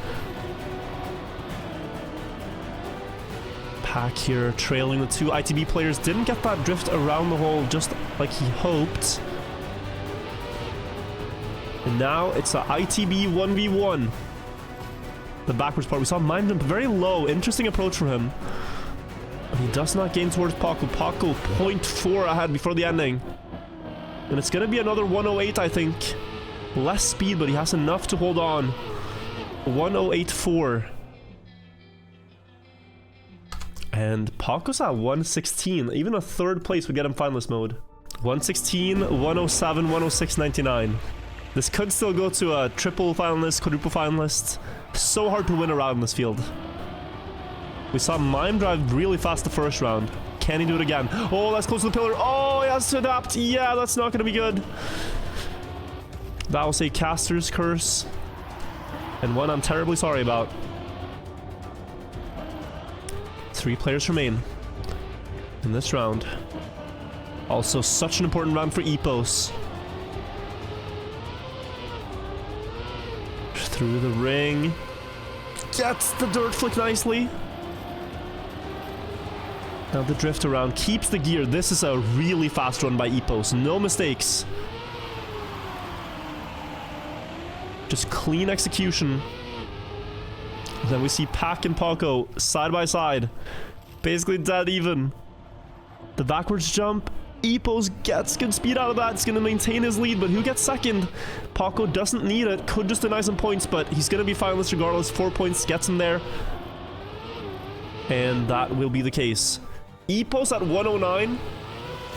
Speaker 1: Pac here trailing the 2 ITB players. Didn't get that drift around the hole just like he hoped. And now it's a ITB 1v1. The backwards part. We saw Mime jump very low. Interesting approach for him. But he does not gain towards Paco. Paco 0.4 ahead before the ending. And it's going to be another 1:08, I think. Less speed, but he has enough to hold on. 1:08.4. And Paco's at 1:16. Even a 3rd place would get him finalist mode. 1:16, 1:07, 1:06.99. This could still go to a triple finalist, quadruple finalist. So hard to win a round in this field. We saw Mime drive really fast the first round. Can he do it again? Oh, that's close to the pillar. Oh, he has to adapt. Yeah, that's not going to be good. That was a caster's curse. And one I'm terribly sorry about. 3 players remain in this round. Also, such an important round for Epos. Through the ring. Gets the dirt flick nicely. Now the drift around keeps the gear. This is a really fast run by Epos. No mistakes. Just clean execution. Then we see Pac and Paco side by side. Basically dead even. The backwards jump. Epos gets good speed out of that. It's going to maintain his lead, but who gets second? Paco doesn't need it. Could just deny some points, but he's going to be finalist regardless. 4 points gets him there. And that will be the case. Epos at 1:09.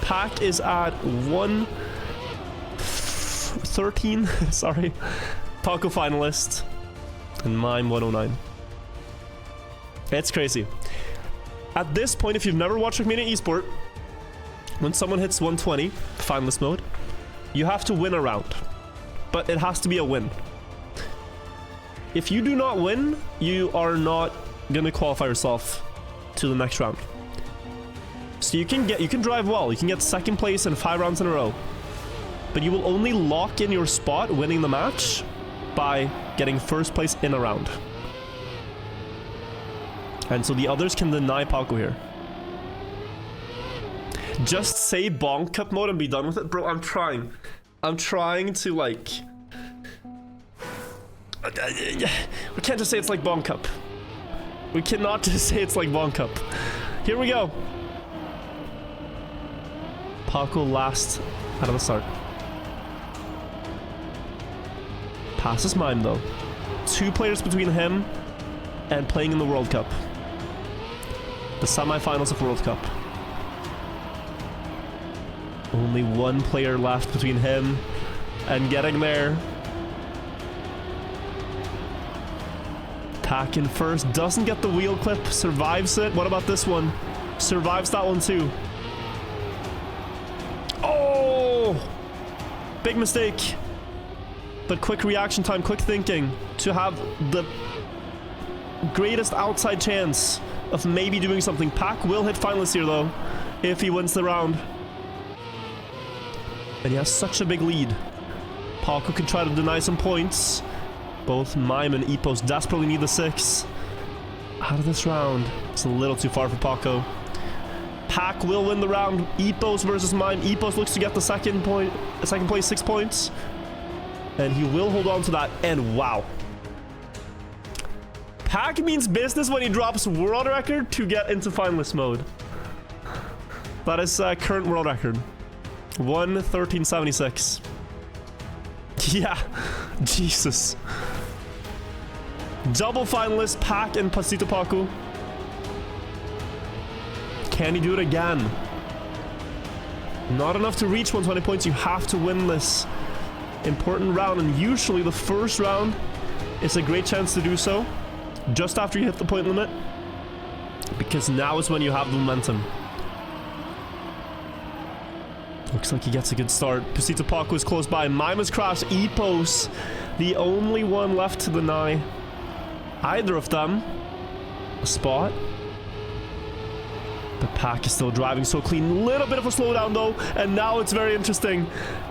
Speaker 1: Pac is at 1:13. Sorry. Paco finalist. And Mime 109. It's crazy. At this point, if you've never watched Trackmania Esport, when someone hits 120, finalist mode, you have to win a round. But it has to be a win. If you do not win, you are not gonna qualify yourself to the next round. So you can drive well. You can get second place in 5 rounds in a row. But you will only lock in your spot winning the match by getting first place in a round. And so the others can deny Paco here. Just say Bonk Cup mode and be done with it. Bro, I'm trying. I'm trying to, like... We can't just say it's like Bonk Cup. We cannot just say it's like Bonk Cup. Here we go. Paco last out of the start. Passes Mime though. 2 players between him and playing in the World Cup. The semi-finals of World Cup. Only 1 player left between him and getting there. Pack in first, doesn't get the wheel clip, survives it. What about this one? Survives that one too. Oh! Big mistake. But quick reaction time, quick thinking to have the greatest outside chance of maybe doing something. Pack will hit finalist here though, if he wins the round. And he has such a big lead. Paco can try to deny some points. Both Mime and Epos desperately need the 6. Out of this round. It's a little too far for Paco. Pack will win the round. Epos versus Mime. Epos looks to get the second place, 6 points. And he will hold on to that. And wow. Pack means business when he drops world record to get into finalist mode. That is current world record. 1:13.76. Yeah. Jesus. Double finalist, Pack and Pasito Paco. Can he do it again? Not enough to reach 120 points. You have to win this important round. And usually the first round is a great chance to do so. Just after you hit the point limit. Because now is when you have the momentum. Looks like he gets a good start. Pasito Paco is close by. Mime has crashed. Epos, the only one left to deny either of them a spot. But Pack is still driving so clean. Little bit of a slowdown though. And now it's very interesting.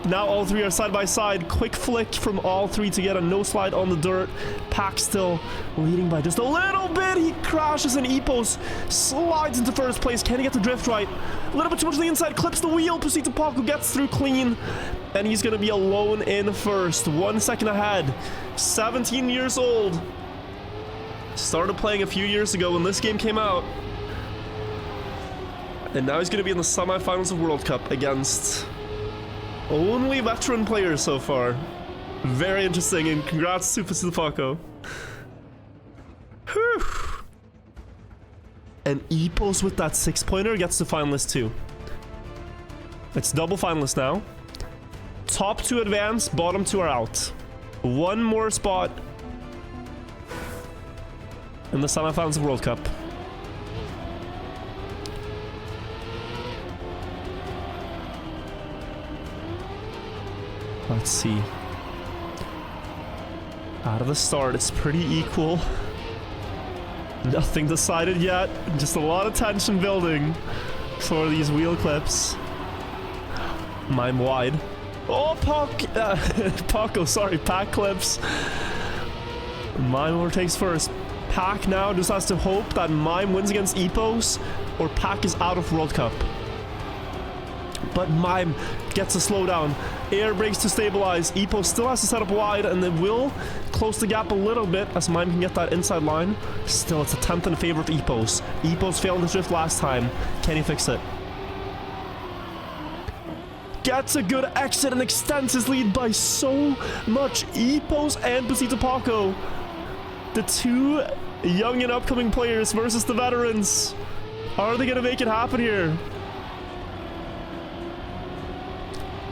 Speaker 1: Now all 3 are side by side. Quick flick from all 3 to get a no slide on the dirt. Pack still leading by just a little bit. He crashes and Epos slides into first place. Can he get the drift right? A little bit too much on the inside. Clips the wheel. Pasito Paco gets through clean. And he's going to be alone in first. 1 second ahead. 17 years old. Started playing a few years ago when this game came out. And now he's going to be in the semi-finals of World Cup against only veteran players so far. Very interesting, and congrats to Pasito Paco. Whew. And Epos with that 6-pointer gets to finalist too. It's double finalist now. Top 2 advance, bottom 2 are out. 1 more spot in the semi-finals of World Cup. Let's see. Out of the start, it's pretty equal. Nothing decided yet. Just a lot of tension building for these wheel clips. Mime wide. Oh, Paco, sorry, Pack clips. Mime overtakes first. Pack now just has to hope that Mime wins against Epos or Pack is out of World Cup. But Mime gets a slowdown. Air brakes to stabilize. Epos still has to set up wide and it will close the gap a little bit as Mime can get that inside line. Still, it's a 10th in favor of Epos. Epos failed the drift last time. Can he fix it? Gets a good exit and extends his lead by so much. Epos and Pasito Paco, the 2 young and upcoming players versus the veterans. Are they going to make it happen here?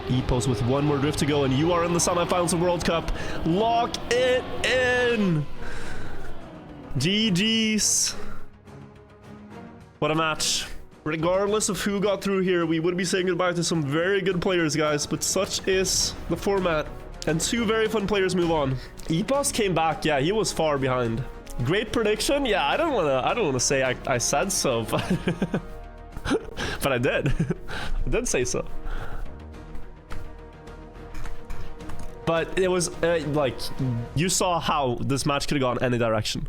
Speaker 1: Epos with one more drift to go, and you are in the semifinals of World Cup. Lock it in. GG's. What a match. Regardless of who got through here, we would be saying goodbye to some very good players, guys, but such is the format. And two very fun players move on. Epos came back. Yeah, he was far behind. Great prediction. Yeah, I don't want to say I said so, but but I did. I did say so. But it was like, you saw how this match could have gone any direction.